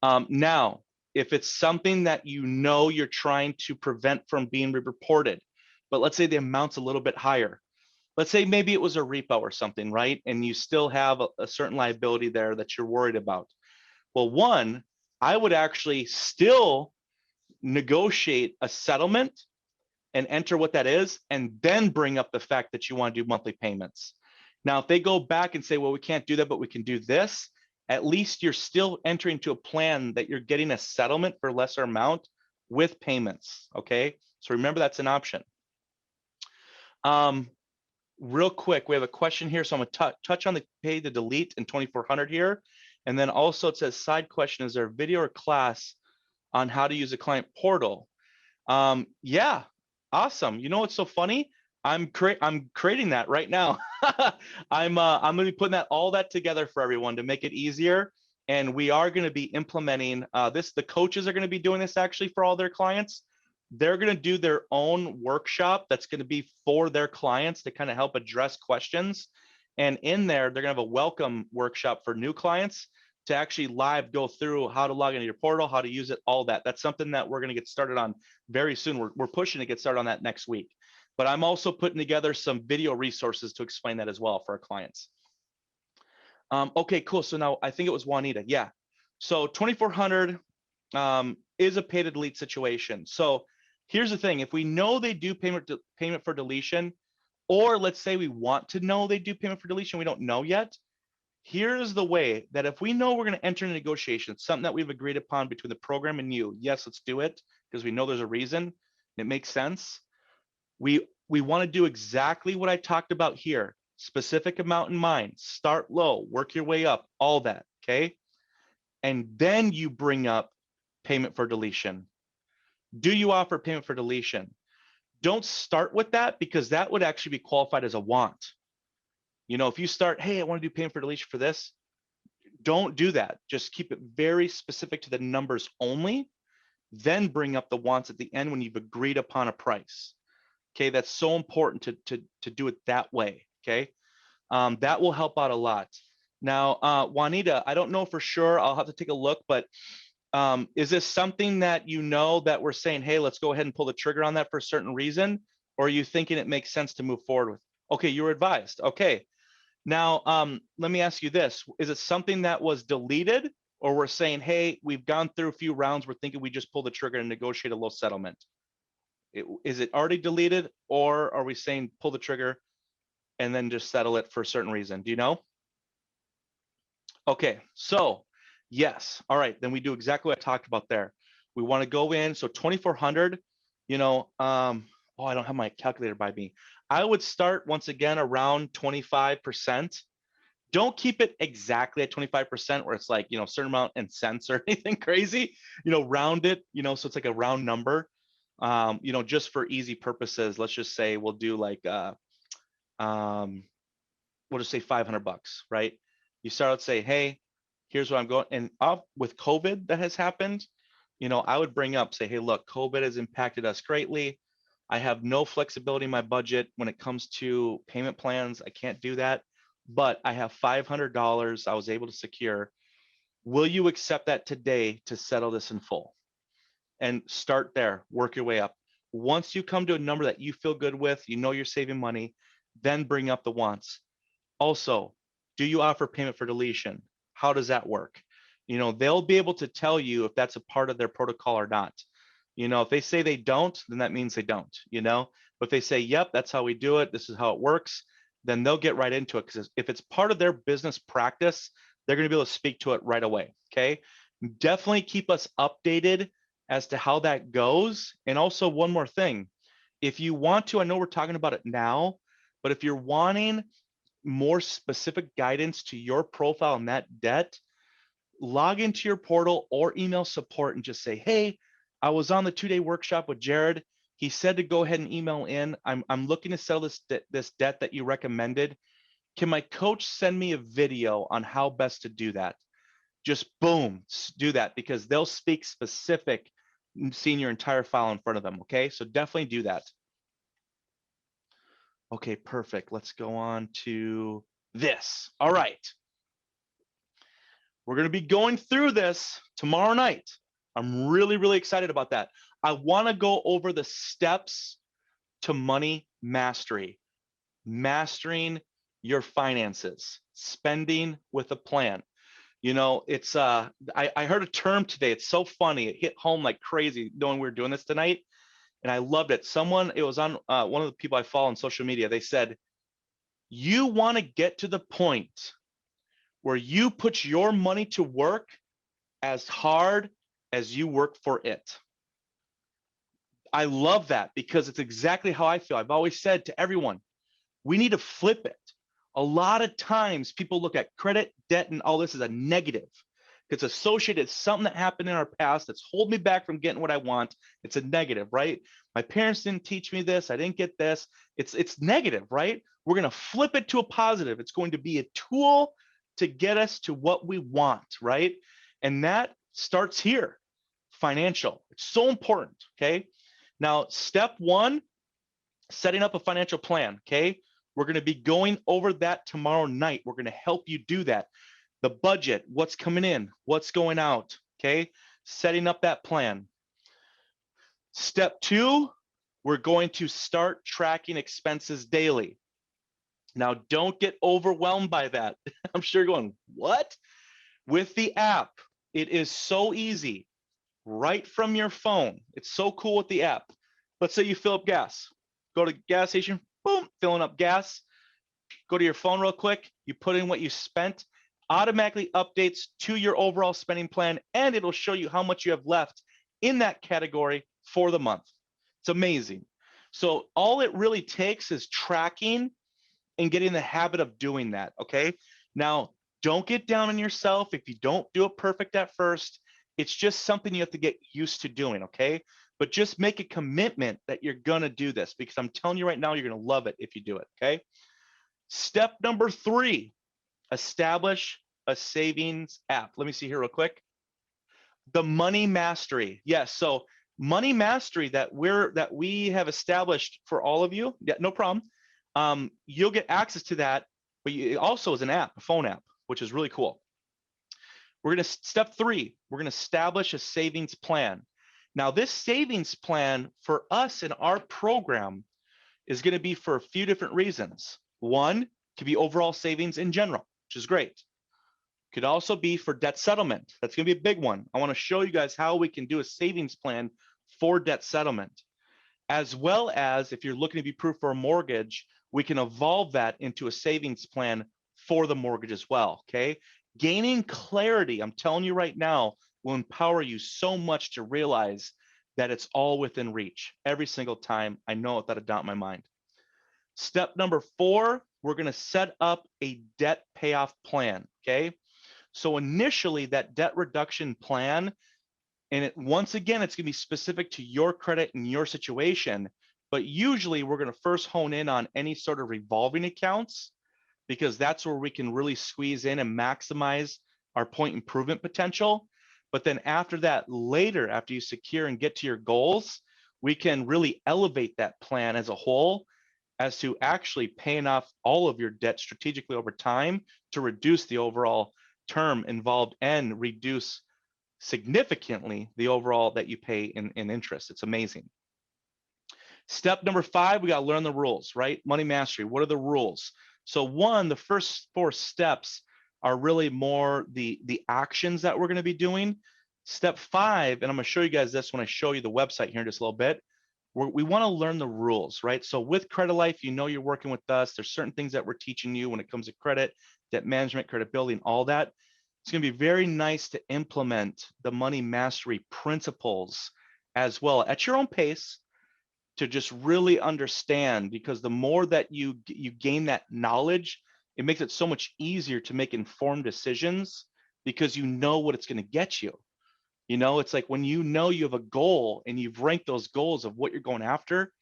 Speaker 1: Now, if it's something that you're trying to prevent from being reported, but let's say the amount's a little bit higher. Let's say maybe it was a repo or something, right? And you still have a certain liability there that you're worried about. Well, one, I would actually still negotiate a settlement and enter what that is, and then bring up the fact that you want to do monthly payments. Now, if they go back and say, well, we can't do that, but we can do this, at least you're still entering to a plan that you're getting a settlement for lesser amount with payments, okay? So remember, that's an option. Real quick, we have a question here. So I'm gonna touch on the pay to delete in 2400 here. And then also it says, side question, is there a video or class on how to use a client portal? Yeah, awesome. You know what's so funny? I'm creating that right now. I'm gonna be putting all that together for everyone to make it easier. And we are gonna be implementing this. The coaches are gonna be doing this actually for all their clients. They're going to do their own workshop that's going to be for their clients to kind of help address questions. And in there, they're going to have a welcome workshop for new clients to actually live go through how to log into your portal, how to use it, all that. That's something that we're going to get started on very soon. We're pushing to get started on that next week. But I'm also putting together some video resources to explain that as well for our clients. Okay, cool. So now I think it was Juanita. Yeah. So 2400 is a pay to delete situation. So here's the thing. If we know they do payment for deletion, or let's say we want to know they do payment for deletion, we don't know yet. Here's the way that if we know we're going to enter into negotiation, something that we've agreed upon between the program and you, yes, let's do it because we know there's a reason. It makes sense. We want to do exactly what I talked about here. Specific amount in mind. Start low, work your way up, all that, okay? And then you bring up payment for deletion. Do you offer payment for deletion? Don't start with that because that would actually be qualified as a want. You know, if you start, hey, I want to do payment for deletion for this, don't do that. Just keep it very specific to the numbers only. Then bring up the wants at the end when you've agreed upon a price. Okay, that's so important to do it that way. Okay, that will help out a lot. Now, Juanita, I don't know for sure. I'll have to take a look, but is this something that you know that we're saying, hey, let's go ahead and pull the trigger on that for a certain reason? Or are you thinking it makes sense to move forward with? Okay, you were advised. Okay. Now, let me ask you this. Is it something that was deleted, or we're saying, hey, we've gone through a few rounds, we're thinking we just pull the trigger and negotiate a low settlement? Is it already deleted, or are we saying pull the trigger and then just settle it for a certain reason? Do you know? Okay, so yes. All right, then we do exactly what I talked about there. We want to go in, so 2,400, you know, oh, I don't have my calculator by me. I would start once again around 25%. Don't keep it exactly at 25% where it's like, you know, a certain amount in cents or anything crazy, you know, round it, you know, so it's like a round number. You know, just for easy purposes, let's just say we'll do like, um, we'll just say 500 bucks, right? You start out say, hey, here's what I'm going, and with COVID that has happened, you know, I would bring up, say, hey, look, COVID has impacted us greatly. I have no flexibility in my budget when it comes to payment plans. I can't do that, but I have $500 I was able to secure. Will you accept that today to settle this in full? And start there, work your way up. Once you come to a number that you feel good with, you know you're saving money, then bring up the wants. Also, do you offer payment for deletion? How does that work? You know, they'll be able to tell you if that's a part of their protocol or not. You know, if they say they don't, then that means they don't, you know. But if they say, yep, that's how we do it, this is how it works, then they'll get right into it. Because if it's part of their business practice, they're going to be able to speak to it right away. Okay. Definitely keep us updated as to how that goes. And also, one more thing, if you want to, I know we're talking about it now, but if you're wanting more specific guidance to your profile and that debt, log into your portal or email support and just say, hey, I was on the 2-day workshop with Jared. He said to go ahead and email in. I'm looking to settle this debt that you recommended. Can my coach send me a video on how best to do that? Just boom, do that, because they'll speak specific, seeing your entire file in front of them. Okay, so definitely do that. Okay, perfect. Let's go on to this. All right. We're going to be going through this tomorrow night. I'm really, really excited about that. I want to go over the steps to money mastery, mastering your finances, spending with a plan. You know, it's I heard a term today. It's so funny. It hit home like crazy knowing we were doing this tonight. And I loved it. It was on one of the people I follow on social media. They said, you want to get to the point where you put your money to work as hard as you work for it. I love that because it's exactly how I feel. I've always said to everyone, we need to flip it. A lot of times people look at credit, debt, and all this as a negative. It's associated with something that happened in our past that's holding me back from getting what I want. It's a negative, right? My parents didn't teach me this. I didn't get this. It's negative, right? We're going to flip it to a positive. It's going to be a tool to get us to what we want, right? And that starts here, financial. It's so important, okay? Now, step one, setting up a financial plan, okay? We're going to be going over that tomorrow night. We're going to help you do that. The budget, what's coming in, what's going out, okay? Setting up that plan. Step two, we're going to start tracking expenses daily. Now, don't get overwhelmed by that. I'm sure you're going, what? With the app, it is so easy. Right from your phone. It's so cool with the app. Let's say you fill up gas. Go to gas station, boom, filling up gas. Go to your phone real quick. You put in what you spent. Automatically updates to your overall spending plan, and it'll show you how much you have left in that category for the month. It's amazing. So all it really takes is tracking and getting the habit of doing that, okay? Now, don't get down on yourself if you don't do it perfect at first. It's just something you have to get used to doing, okay? But just make a commitment that you're gonna do this, because I'm telling you right now, you're gonna love it if you do it, okay? Step number 3, establish a savings app. Let me see here real quick. The money mastery. Yes. So money mastery that we have established for all of you. Yeah, no problem. You'll get access to that, but it also is an app, a phone app, which is really cool. We're going to step 3. We're going to establish a savings plan. Now, this savings plan for us in our program is going to be for a few different reasons. One, could be overall savings in general, which is great. Could also be for debt settlement. That's going to be a big one. I want to show you guys how we can do a savings plan for debt settlement, as well as if you're looking to be approved for a mortgage, we can evolve that into a savings plan for the mortgage as well. Okay. Gaining clarity, I'm telling you right now, will empower you so much to realize that it's all within reach every single time. I know without a doubt in my mind. Step number 4, we're going to set up a debt payoff plan. Okay. So initially, that debt reduction plan, and once again, it's going to be specific to your credit and your situation. But usually, we're going to first hone in on any sort of revolving accounts, because that's where we can really squeeze in and maximize our point improvement potential. But then after that, later, after you secure and get to your goals, we can really elevate that plan as a whole as to actually paying off all of your debt strategically over time to reduce the overall term involved and reduce significantly the overall that you pay in interest. It's amazing. Step number 5, we got to learn the rules, right? Money mastery. What are the rules? So one, the first 4 steps are really more the actions that we're going to be doing. Step 5, and I'm going to show you guys this when I show you the website here in just a little bit. We want to learn the rules, right? So with Credit Life, you know you're working with us. There's certain things that we're teaching you when it comes to credit, debt management, credibility, and all that. It's going to be very nice to implement the money mastery principles as well at your own pace to just really understand, because the more that you gain that knowledge, it makes it so much easier to make informed decisions because you know what it's going to get you. You know, it's like when you know you have a goal and you've ranked those goals of what you're going after,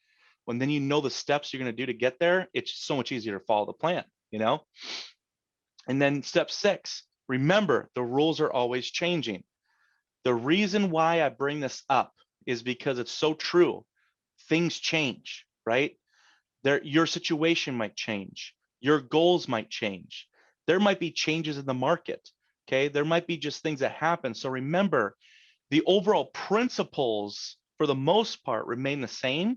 Speaker 1: when then you know the steps you're going to do to get there, it's so much easier to follow the plan, you know? And then step 6, remember, the rules are always changing. The reason why I bring this up is because it's so true. Things change, right? Your situation might change. Your goals might change. There might be changes in the market, okay? There might be just things that happen. So remember, the overall principles for the most part remain the same,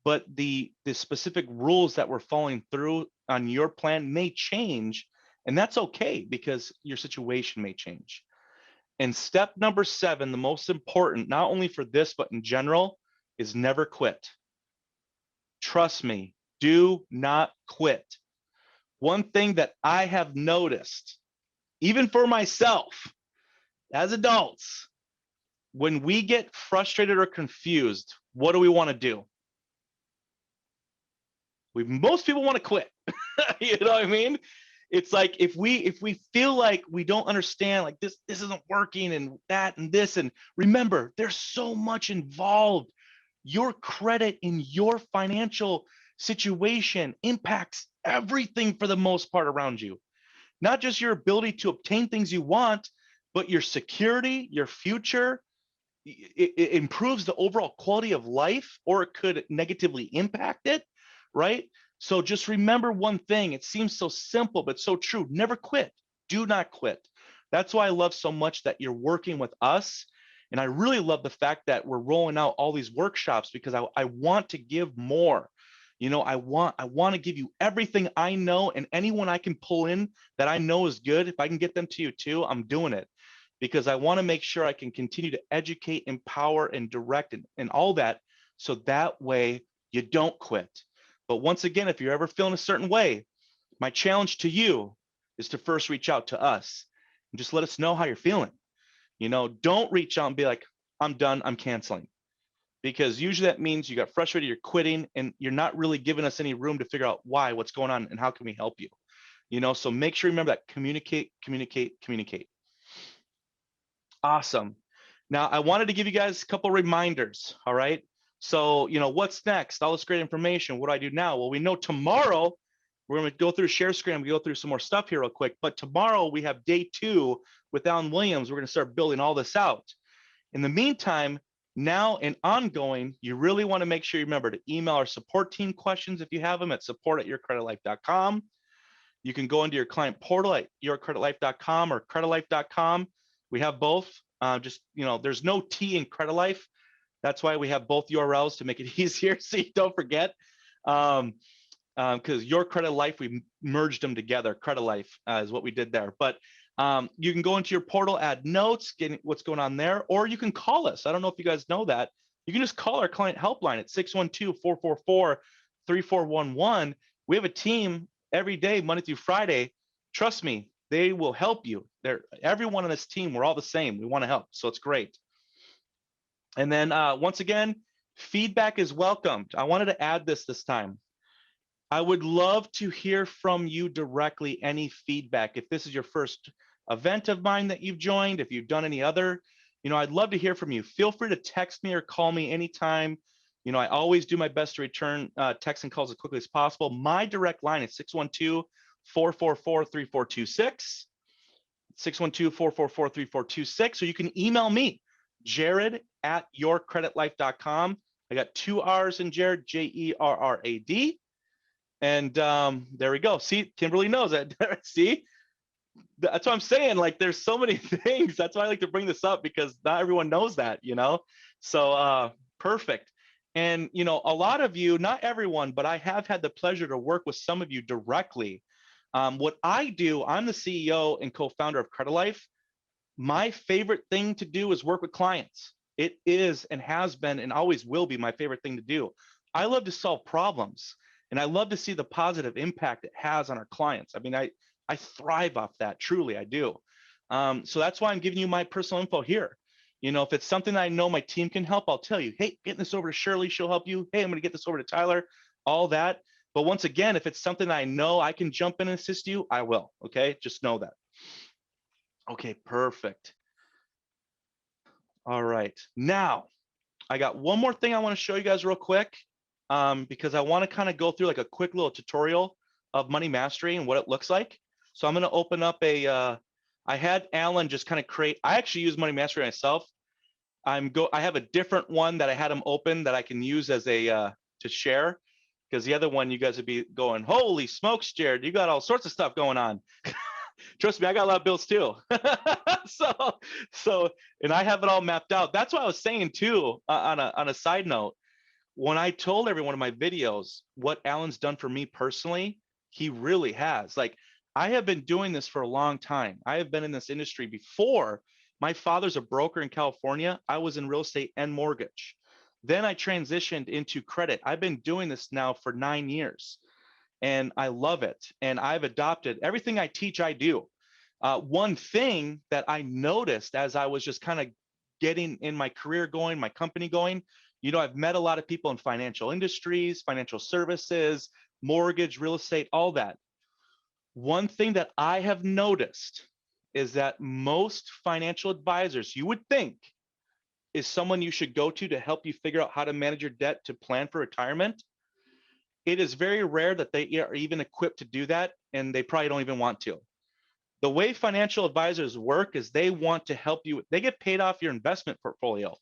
Speaker 1: but the specific rules that we're following through on your plan may change, and that's okay because your situation may change. And step number 7, the most important, not only for this, but in general, is never quit. Trust me, do not quit. One thing that I have noticed, even for myself as adults, when we get frustrated or confused, what do we want to do? Most people want to quit. You know what I mean? It's like if we feel like we don't understand, like this isn't working and that and this, and remember, there's so much involved. Your credit in your financial situation impacts everything for the most part around you. Not just your ability to obtain things you want, but your security, your future. It improves the overall quality of life, or it could negatively impact it, right? So just remember one thing. It seems so simple, but so true. Never quit. Do not quit. That's why I love so much that you're working with us. And I really love the fact that we're rolling out all these workshops, because I want to give more. You know, I want to give you everything I know, and anyone I can pull in that I know is good. If I can get them to you too, I'm doing it, because I want to make sure I can continue to educate, empower, and direct and all that, so that way you don't quit. But once again, if you're ever feeling a certain way, my challenge to you is to first reach out to us and just let us know how you're feeling. You know, don't reach out and be like, I'm done, I'm canceling. Because usually that means you got frustrated, you're quitting, and you're not really giving us any room to figure out why, what's going on, and how can we help you. You know, so make sure you remember that communicate, communicate, communicate. Awesome. Now, I wanted to give you guys a couple reminders, all right? So, you know, what's next? All this great information. What do I do now? Well, we know tomorrow We're going to go through share screen. We go through some more stuff here real quick. But tomorrow we have day 2 with Alan Williams. We're going to start building all this out. In the meantime, now and ongoing, you really want to make sure you remember to email our support team questions if you have them at support@yourcreditlife.com. You can go into your client portal at yourcreditlife.com or creditlife.com. We have both. Just, there's no T in Credit Life. That's why we have both URLs to make it easier so you don't forget. Because Your Credit Life, we merged them together. Credit Life is what we did there. But you can go into your portal, add notes, get what's going on there, or you can call us. I don't know if you guys know that. You can just call our client helpline at 612-444-3411. We have a team every day, Monday through Friday. Trust me, they will help you. Everyone on this team, we're all the same. We want to help, so it's great. And then once again, feedback is welcomed. I wanted to add this time. I would love to hear from you directly, any feedback. If this is your first event of mine that you've joined, if you've done any other, I'd love to hear from you. Feel free to text me or call me anytime. I always do my best to return texts and calls as quickly as possible. My direct line is 612-444-3426, 612-444-3426, or you can email me, jared@yourcreditlife.com. I got 2 R's in Jared, Jerrad. And there we go. See, Kimberly knows that. See, that's what I'm saying. Like, there's so many things. That's why I like to bring this up, because not everyone knows that, So perfect. And, a lot of you, not everyone, but I have had the pleasure to work with some of you directly. What I do, I'm the CEO and co-founder of Credit Life. My favorite thing to do is work with clients. It is and has been and always will be my favorite thing to do. I love to solve problems. And I love to see the positive impact it has on our clients. I mean, I thrive off that. Truly, I do. So that's why I'm giving you my personal info here. If it's something I know my team can help, I'll tell you, hey, getting this over to Shirley, she'll help you. Hey, I'm going to get this over to Tyler, all that. But once again, if it's something I know I can jump in and assist you, I will. Okay, just know that. Okay, perfect. All right. Now, I got one more thing I want to show you guys real quick. Because I want to kind of go through like a quick little tutorial of money mastery and what it looks like. So I'm going to open up I had Alan just kind of create, I actually use money mastery myself. I have a different one that I had him open that I can use as to share, because the other one you guys would be going, holy smokes, Jared, you got all sorts of stuff going on. Trust me, I got a lot of bills too. so, and I have it all mapped out. That's what I was saying too, on a side note. When I told everyone in my videos what Alan's done for me personally, he really has. Like, I have been doing this for a long time. I have been in this industry before. My father's a broker in California. I was in real estate and mortgage. Then I transitioned into credit. I've been doing this now for 9 years, and I love it. And I've adopted everything I teach, I do. One thing that I noticed as I was just kind of getting in my career going, my company going, I've met a lot of people in financial industries, financial services, mortgage, real estate, all that. One thing that I have noticed is that most financial advisors, you would think, is someone you should go to help you figure out how to manage your debt to plan for retirement. It is very rare that they are even equipped to do that, and they probably don't even want to. The way financial advisors work is they want to help you. They get paid off your investment portfolio.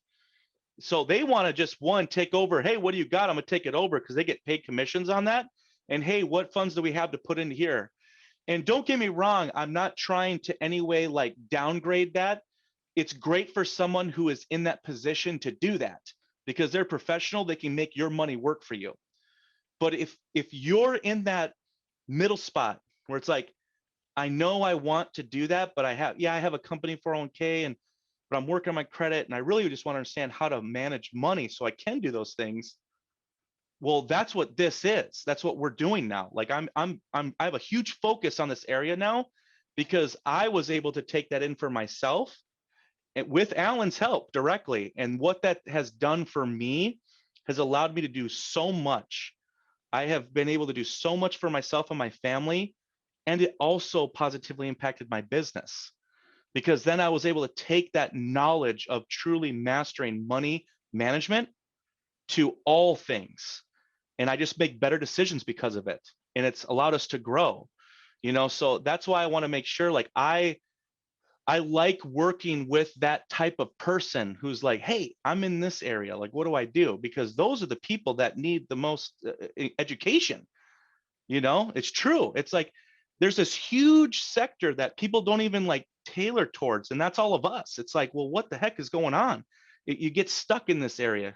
Speaker 1: So they want to just, take over. Hey, what do you got? I'm going to take it over, because they get paid commissions on that. And hey, what funds do we have to put in here? And don't get me wrong, I'm not trying to any way like downgrade that. It's great for someone who is in that position to do that, because they're professional. They can make your money work for you. But if you're in that middle spot where it's like, I know I want to do that, but I have a company 401k, but I'm working on my credit, and I really just want to understand how to manage money so I can do those things. Well, that's what this is. That's what we're doing now. Like, I have a huge focus on this area now, because I was able to take that in for myself, and with Alan's help directly. And what that has done for me has allowed me to do so much. I have been able to do so much for myself and my family, and it also positively impacted my business, because then I was able to take that knowledge of truly mastering money management to all things. And I just make better decisions because of it. and it's allowed us to grow, so that's why I want to make sure, like, I like working with that type of person who's like, hey, I'm in this area, like, what do I do? Because those are the people that need the most education. It's true. It's like there's this huge sector that people don't even like tailor towards, and that's all of us. It's like, well, what the heck is going on? You get stuck in this area,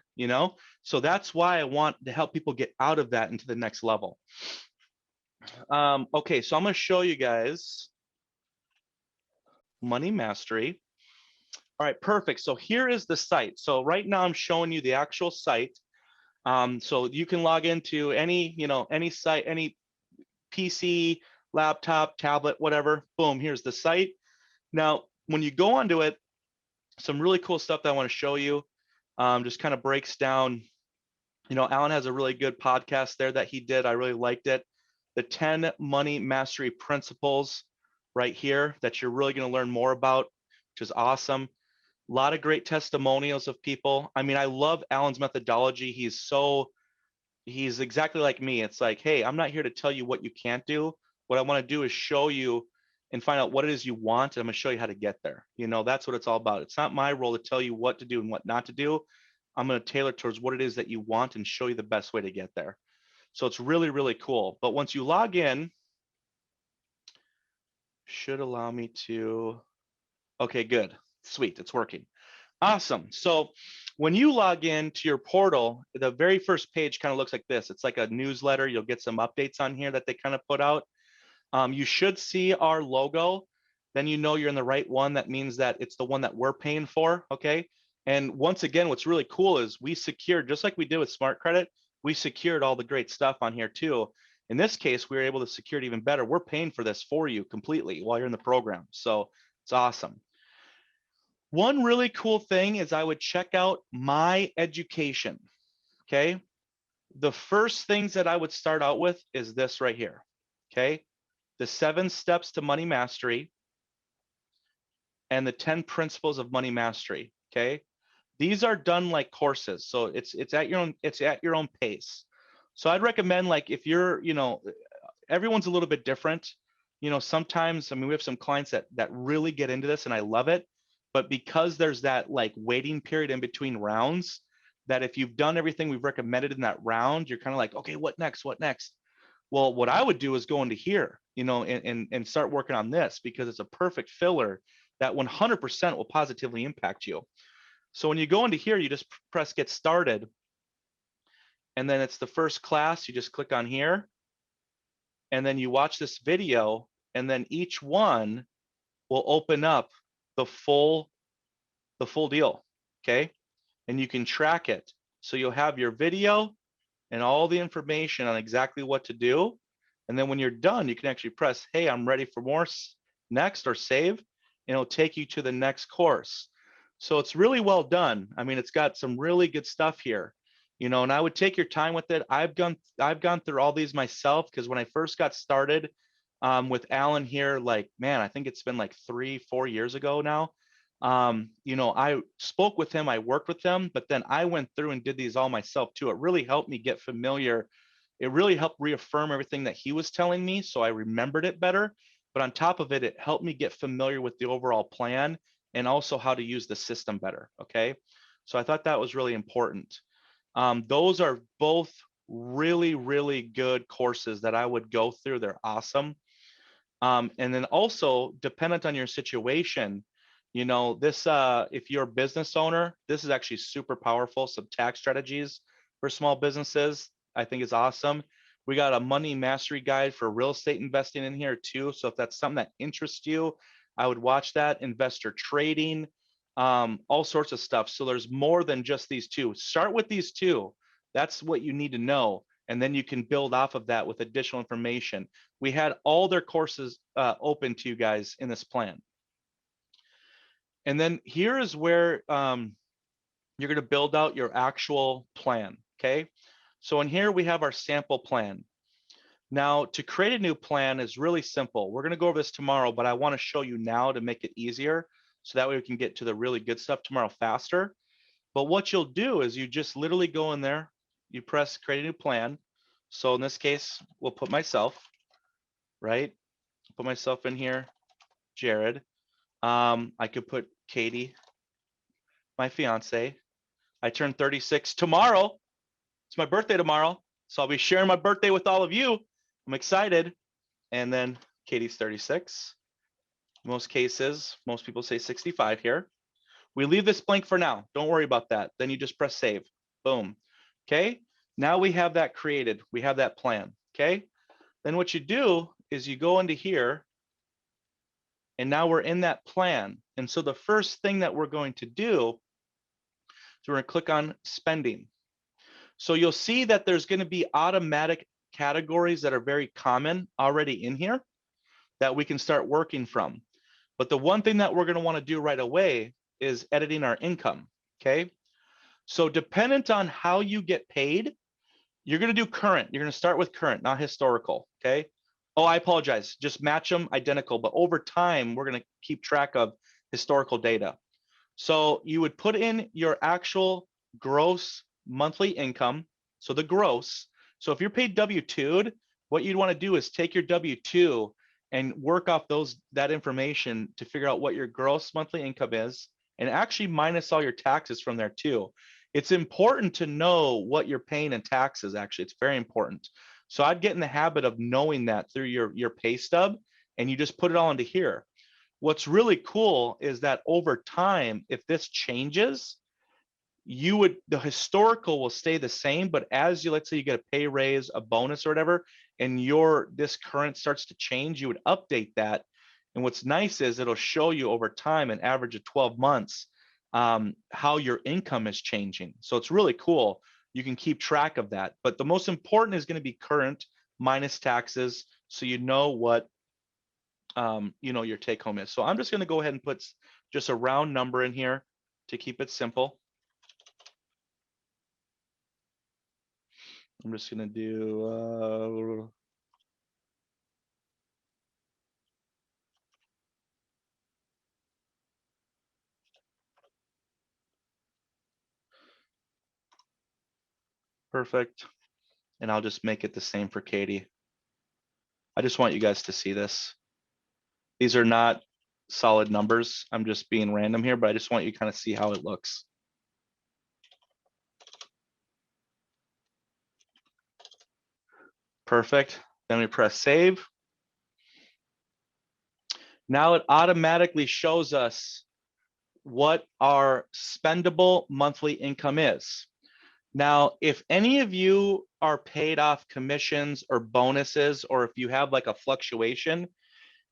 Speaker 1: so that's why I want to help people get out of that into the next level. Okay, so I'm going to show you guys Money Mastery. All right, perfect. So here is the site. So right now I'm showing you the actual site. So you can log into any, any site, any PC, laptop, tablet, whatever. Boom, here's the site. Now, when you go onto it, some really cool stuff that I want to show you. Just kind of breaks down. Alan has a really good podcast there that he did. I really liked it. The 10 money mastery principles right here that you're really going to learn more about, which is awesome. A lot of great testimonials of people. I mean, I love Alan's methodology. He's exactly like me. It's like, hey, I'm not here to tell you what you can't do. What I want to do is show you and find out what it is you want, and I'm going to show you how to get there. That's what it's all about. It's not my role to tell you what to do and what not to do. I'm going to tailor towards what it is that you want and show you the best way to get there. So it's really, really cool. But once you log in, should allow me to, okay, good. Sweet, it's working. Awesome. So when you log in to your portal, the very first page kind of looks like this. It's like a newsletter. You'll get some updates on here that they kind of put out. You should see our logo. Then you're in the right one. That means that it's the one that we're paying for, okay? And once again, what's really cool is we secured, just like we did with Smart Credit, we secured all the great stuff on here too. In this case, we were able to secure it even better. We're paying for this for you completely while you're in the program. So it's awesome. One really cool thing is I would check out My Education, okay? The first things that I would start out with is this right here, okay? The 7 steps to money mastery and the 10 principles of money mastery, okay? These are done like courses. So it's at your own pace. So I'd recommend, like, if you're, everyone's a little bit different. Sometimes, I mean, we have some clients that really get into this and I love it. But because there's that like waiting period in between rounds, that if you've done everything we've recommended in that round, you're kind of like, okay, what next? What next? Well, what I would do is go into here, and start working on this, because it's a perfect filler that 100% will positively impact you. So when you go into here, you just press get started. And then it's the first class. You just click on here. And then you watch this video. And then each one will open up the full deal. Okay. And you can track it. So you'll have your video and all the information on exactly what to do. And then when you're done, you can actually press, hey, I'm ready for more, next, or save, and it'll take you to the next course. So it's really well done. I mean, it's got some really good stuff here, and I would take your time with it. I've gone through all these myself, because when I first got started with Alan here, like, man, I think it's been like 3-4 years ago now. I spoke with him, I worked with him, but then I went through and did these all myself too. It really helped me get familiar. It really helped reaffirm everything that he was telling me, so I remembered it better. But on top of it, it helped me get familiar with the overall plan and also how to use the system better, okay? So I thought that was really important. Those are both really, really good courses that I would go through. They're awesome. And then also, dependent on your situation, this, if you're a business owner, this is actually super powerful. Some tax strategies for small businesses, I think, is awesome. We got a money mastery guide for real estate investing in here too. So if that's something that interests you, I would watch that. Investor trading, all sorts of stuff. So there's more than just these two. Start with these two. That's what you need to know. And then you can build off of that with additional information. We had all their courses open to you guys in this plan. And then here is where you're going to build out your actual plan, okay? So in here, we have our sample plan. Now, to create a new plan is really simple. We're going to go over this tomorrow, but I want to show you now to make it easier, so that way we can get to the really good stuff tomorrow faster. But what you'll do is you just literally go in there, you press create a new plan, So in this case, we'll put myself, right? Put myself in here, Jared. I could put Katie, my fiance. I turn 36 tomorrow. It's my birthday tomorrow. So I'll be sharing my birthday with all of you. I'm excited. And then Katie's 36. Most cases, most people say 65 here. We leave this blank for now. Don't worry about that. Then you just press save. Boom. Okay. Now we have that created. We have that plan. Okay. Then what you do is you go into here, and now we're in that plan. And so the first thing that we're going to do is we're going to click on spending. So you'll see that there's going to be automatic categories that are very common already in here that we can start working from. But the one thing that we're going to want to do right away is editing our income. Okay. So dependent on how you get paid, you're going to do current. You're going to start with current, not historical. Okay. Oh, I apologize. Just match them identical. But over time, we're going to keep track of historical data. So you would put in your actual gross monthly income. So the gross. So if you're paid W-2'd, what you'd want to do is take your W-2 and work off that information to figure out what your gross monthly income is, and actually minus all your taxes from there too. It's important to know what you're paying in taxes. Actually, it's very important. So I'd get in the habit of knowing that through your pay stub, and you just put it all into here. What's really cool is that over time, if this changes, the historical will stay the same, but as you, let's say you get a pay raise, a bonus or whatever, and this current starts to change, you would update that. And what's nice is it'll show you over time, an average of 12 months, how your income is changing. So it's really cool. You can keep track of that. But the most important is going to be current minus taxes, so you know what your take home is. So I'm just going to go ahead and put just a round number in here to keep it simple. I'm just going to do perfect. And I'll just make it the same for Katie. I just want you guys to see this. These are not solid numbers. I'm just being random here, but I just want you to kind of see how it looks. Perfect. Then we press save. Now it automatically shows us what our spendable monthly income is. Now, if any of you are paid off commissions or bonuses, or if you have like a fluctuation,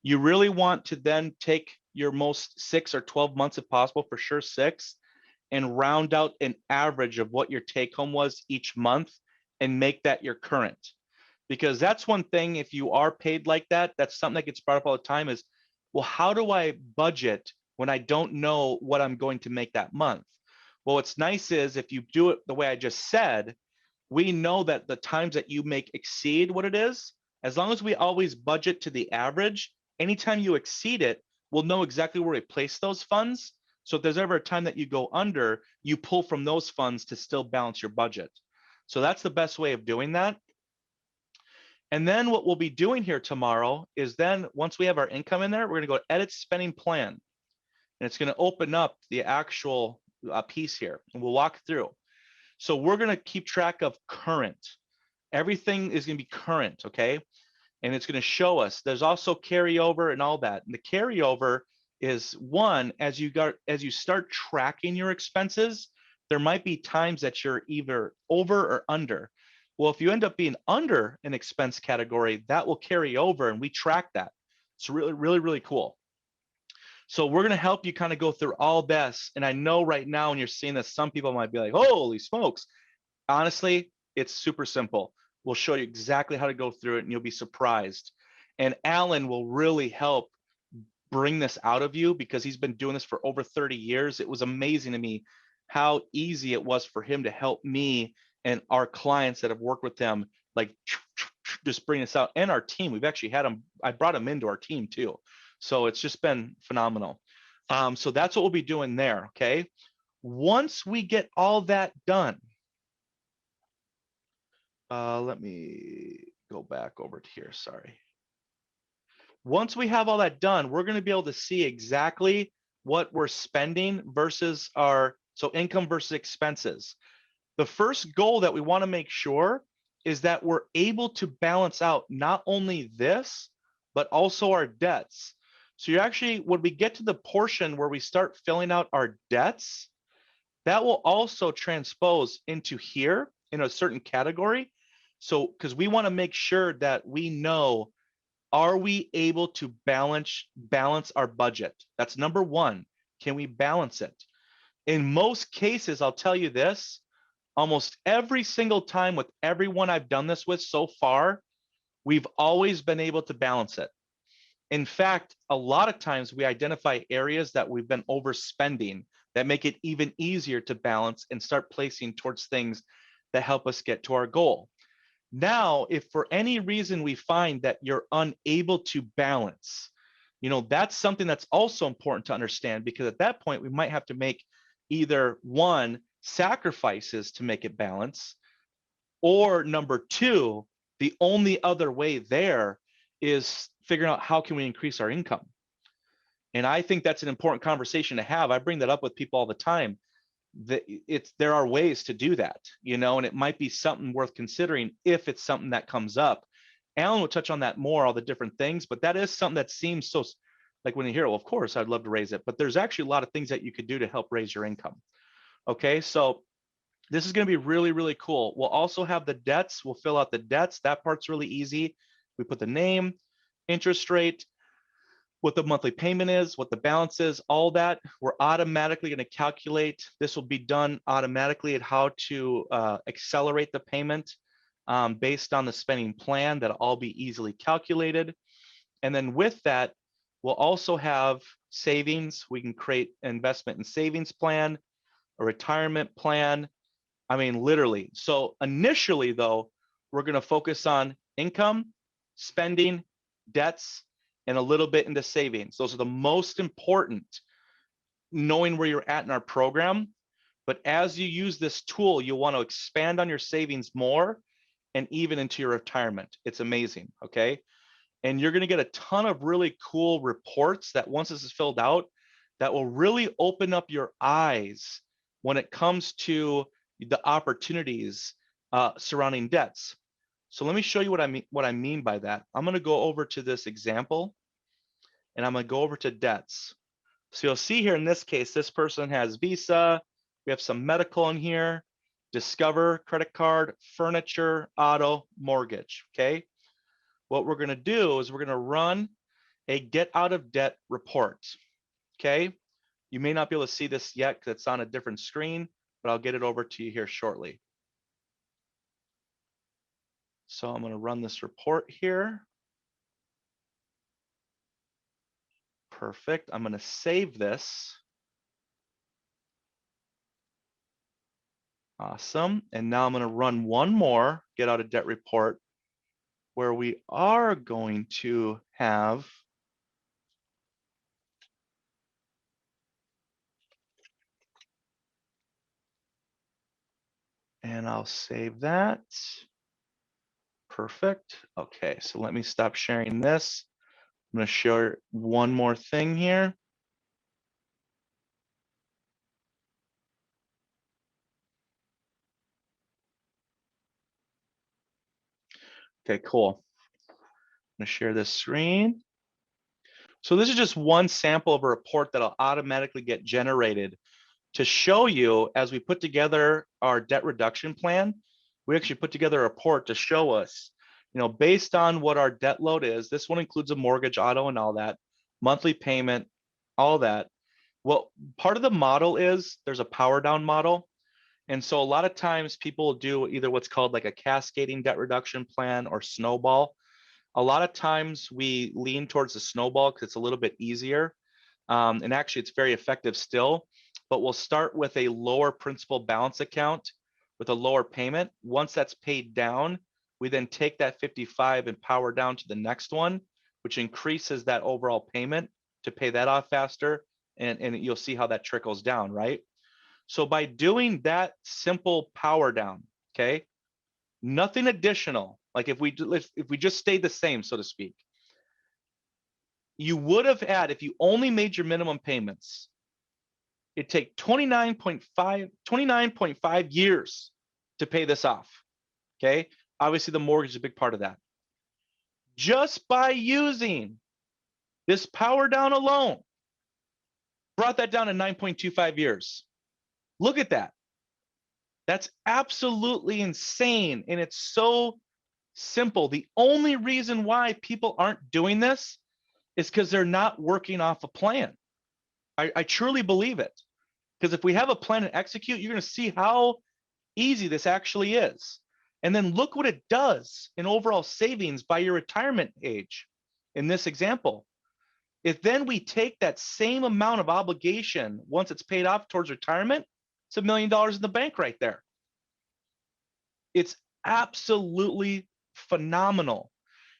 Speaker 1: you really want to then take your most 6 or 12 months if possible, for sure 6, and round out an average of what your take home was each month and make that your current. Because that's one thing, if you are paid like that, that's something that gets brought up all the time is, well, how do I budget when I don't know what I'm going to make that month? Well, what's nice is if you do it the way I just said, we know that the times that you make exceed what it is, as long as we always budget to the average, anytime you exceed it, we'll know exactly where we place those funds. So if there's ever a time that you go under, you pull from those funds to still balance your budget. So that's the best way of doing that. And then what we'll be doing here tomorrow is then once we have our income in there, we're going to go edit spending plan. And it's going to open up the actual piece here, and we'll walk through. So we're going to keep track of current. Everything is going to be current, okay? And it's going to show us. There's also carryover and all that. And the carryover is one, as you start tracking your expenses, there might be times that you're either over or under. Well, if you end up being under an expense category, that will carry over, and we track that. It's really, really, really cool. So we're going to help you kind of go through all this. And I know right now when you're seeing this, some people might be like, holy smokes. Honestly, it's super simple. We'll show you exactly how to go through it, and you'll be surprised. And Alan will really help bring this out of you because he's been doing this for over 30 years. It was amazing to me how easy it was for him to help me and our clients that have worked with him, like just bring this out. And our team, we've actually had him, I brought him into our team too. So it's just been phenomenal. So that's what we'll be doing there, okay? Once we get all that done, Let me go back over to here, sorry. Once we have all that done, we're gonna be able to see exactly what we're spending versus so income versus expenses. The first goal that we wanna make sure is that we're able to balance out not only this, but also our debts. So you're actually, when we get to the portion where we start filling out our debts, that will also transpose into here in a certain category. So, because we want to make sure that we know, are we able to balance our budget? That's number one. Can we balance it? In most cases, I'll tell you this, almost every single time with everyone I've done this with so far, we've always been able to balance it. In fact, a lot of times we identify areas that we've been overspending that make it even easier to balance and start placing towards things that help us get to our goal. Now, if for any reason we find that you're unable to balance, that's something that's also important to understand, because at that point we might have to make either one, sacrifices to make it balance, or number two, the only other way there is figuring out how can we increase our income. And I think that's an important conversation to have. I bring that up with people all the time. There are ways to do that, and it might be something worth considering if it's something that comes up. Alan will touch on that more, all the different things, but that is something that seems so, like when you hear, well, of course, I'd love to raise it, but there's actually a lot of things that you could do to help raise your income. Okay, so this is going to be really, really cool. We'll also have the debts. We'll fill out the debts. That part's really easy. We put the name, interest rate, what the monthly payment is, what the balance is, all that. We're automatically going to calculate. This will be done automatically at how to accelerate the payment based on the spending plan. That'll all be easily calculated. And then with that, we'll also have savings. We can create an investment and savings plan, a retirement plan. I mean, literally. So initially, though, we're going to focus on income, spending, debts, and a little bit into savings. Those are the most important, knowing where you're at in our program. But as you use this tool, you'll want to expand on your savings more and even into your retirement. It's amazing, okay? And you're going to get a ton of really cool reports that once this is filled out, that will really open up your eyes when it comes to the opportunities surrounding debts. So let me show you what I mean by that. I'm going to go over to this example, and I'm going to go over to debts. So you'll see here in this case, this person has Visa. We have some medical in here, Discover, credit card, furniture, auto, mortgage. Okay. What we're going to do is we're going to run a get out of debt report. Okay. You may not be able to see this yet because it's on a different screen, but I'll get it over to you here shortly. So I'm going to run this report here. Perfect. I'm going to save this. Awesome. And now I'm going to run one more get out of debt report where we are going to have and I'll save that. Perfect. Okay, so let me stop sharing this. I'm going to show one more thing here. Okay, cool. I'm going to share this screen. So this is just one sample of a report that'll automatically get generated to show you, as we put together our debt reduction plan, we actually put together a report to show us, based on what our debt load is. This one includes a mortgage, auto, and all that, monthly payment, all that. Well, part of the model is there's a power down model. And so a lot of times people do either what's called like a cascading debt reduction plan or snowball. A lot of times we lean towards the snowball because it's a little bit easier. And actually it's very effective still, but we'll start with a lower principal balance account with a lower payment. Once that's paid down, we then take that 55 and power down to the next one, which increases that overall payment to pay that off faster. And you'll see how that trickles down, right? So by doing that simple power down, okay, nothing additional. Like if we just stayed the same, so to speak, you would have had, if you only made your minimum payments, it'd take 29.5 years to pay this off. Okay. Obviously, the mortgage is a big part of that. Just by using this power down alone, brought that down to 9.25 years. Look at that. That's absolutely insane. And it's so simple. The only reason why people aren't doing this is because they're not working off a plan. I truly believe it. Because if we have a plan and execute, you're going to see how easy this actually is. And then look what it does in overall savings by your retirement age in this example. If then we take that same amount of obligation once it's paid off towards retirement, it's $1 million in the bank right there. It's absolutely phenomenal.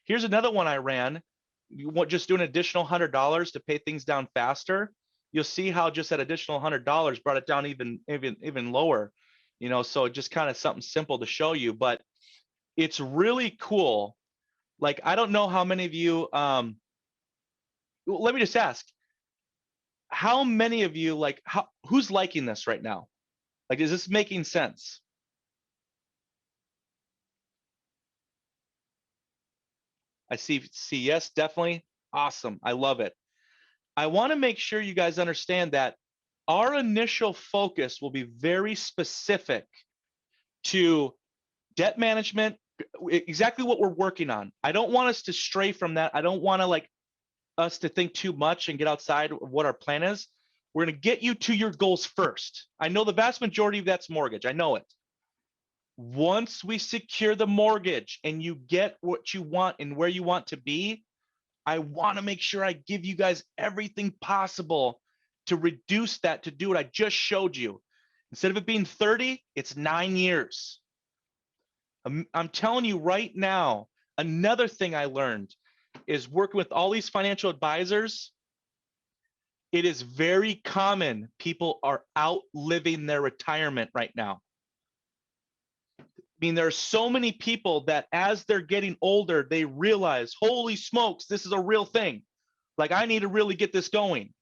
Speaker 1: Here's another one I ran. You want just do an additional $100 to pay things down faster. You'll see how just that additional $100 brought it down even lower. You know, so just kind of something simple to show you, but it's really cool. Like, I don't know how many of you, let me just ask, how many of you, like, who's liking this right now? Like, is this making sense? I see yes, definitely. Awesome. I love it. I want to make sure you guys understand that our initial focus will be very specific to debt management, exactly what we're working on. I don't want us to stray from that. I don't want to like us to think too much and get outside of what our plan is. We're going to get you to your goals first. I know the vast majority of that's mortgage. I know it. Once we secure the mortgage and you get what you want and where you want to be, I want to make sure I give you guys everything possible to reduce that, to do what I just showed you. Instead of it being 30, it's 9 years. I'm telling you right now, another thing I learned is working with all these financial advisors. It is very common people are outliving their retirement right now. I mean, there are so many people that as they're getting older, they realize, holy smokes, this is a real thing. Like, I need to really get this going.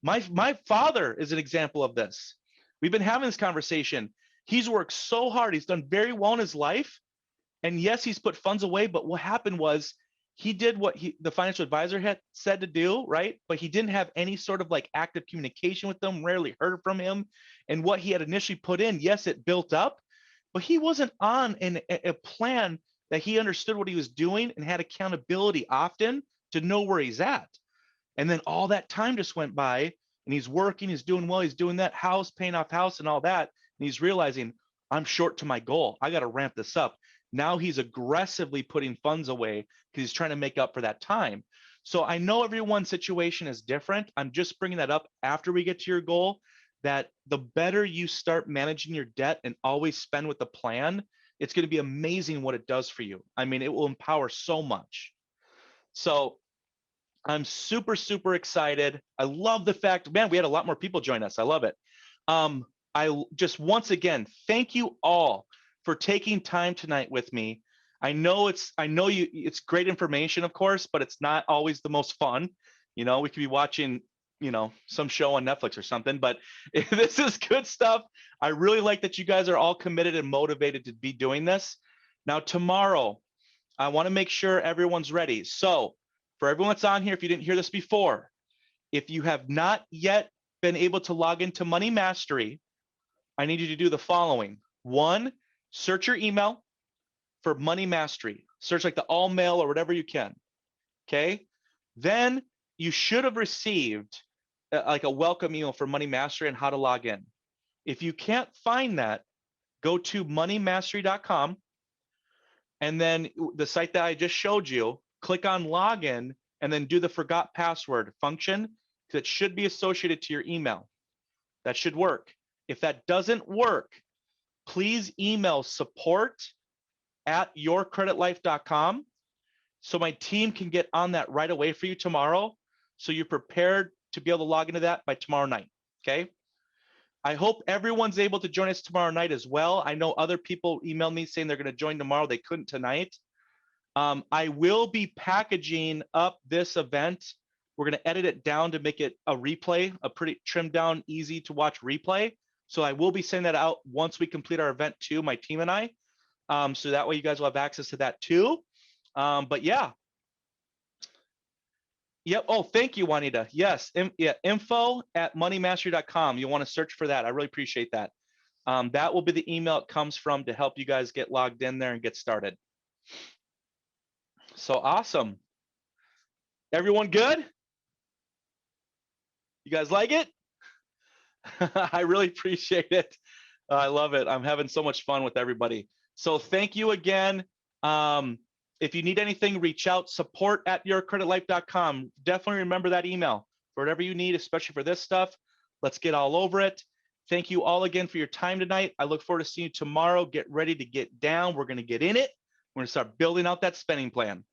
Speaker 1: My father is an example of this. We've been having this conversation. He's worked so hard. He's done very well in his life. And yes, he's put funds away, but what happened was he did what the financial advisor had said to do, right? But he didn't have any sort of like active communication with them, rarely heard from him. And what he had initially put in, yes, it built up, but he wasn't on a plan that he understood what he was doing and had accountability often to know where he's at. And then all that time just went by and he's working, he's doing well, he's doing that house, paying off house and all that. And he's realizing, I'm short to my goal. I got to ramp this up. Now he's aggressively putting funds away because he's trying to make up for that time. So I know everyone's situation is different. I'm just bringing that up after we get to your goal, that the better you start managing your debt and always spend with a plan, it's going to be amazing what it does for you. I mean, it will empower so much. So I'm super, super excited. I love the fact, man, we had a lot more people join us. I love it. I just, once again, thank you all for taking time tonight with me. I know it's great information, of course, but it's not always the most fun. You know, we could be watching, you know, some show on Netflix or something, but this is good stuff. I really like that you guys are all committed and motivated to be doing this. Now, tomorrow, I want to make sure everyone's ready. So for everyone that's on here, if you didn't hear this before, if you have not yet been able to log into Money Mastery, I need you to do the following. One, search your email for Money Mastery. Search like the all mail or whatever you can. Okay. Then you should have received like a welcome email for Money Mastery and how to log in. If you can't find that, go to moneymastery.com. And then the site that I just showed you, click on login and then do the forgot password function that should be associated to your email. That should work. If that doesn't work, please email support@yourcreditlife.com so my team can get on that right away for you tomorrow. So you're prepared to be able to log into that by tomorrow night. Okay. I hope everyone's able to join us tomorrow night as well. I know other people emailed me saying they're going to join tomorrow. They couldn't tonight. I will be packaging up this event. We're going to edit it down to make it a replay, a pretty trimmed down, easy to watch replay. So I will be sending that out once we complete our event too, my team and I. So that way you guys will have access to that too. But yeah. Yep. Oh, thank you, Juanita. Yes. Yeah. info@moneymastery.com. You want to search for that. I really appreciate that. That will be the email it comes from to help you guys get logged in there and get started. So awesome. Everyone good? You guys like it? I really appreciate it. I love it. I'm having so much fun with everybody. So thank you again. If you need anything, reach out, support@yourcreditlife.com. Definitely remember that email for whatever you need, especially for this stuff. Let's get all over it. Thank you all again for your time tonight. I look forward to seeing you tomorrow. Get ready to get down. We're going to get in it. We're going to start building out that spending plan.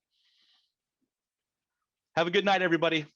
Speaker 1: Have a good night, everybody.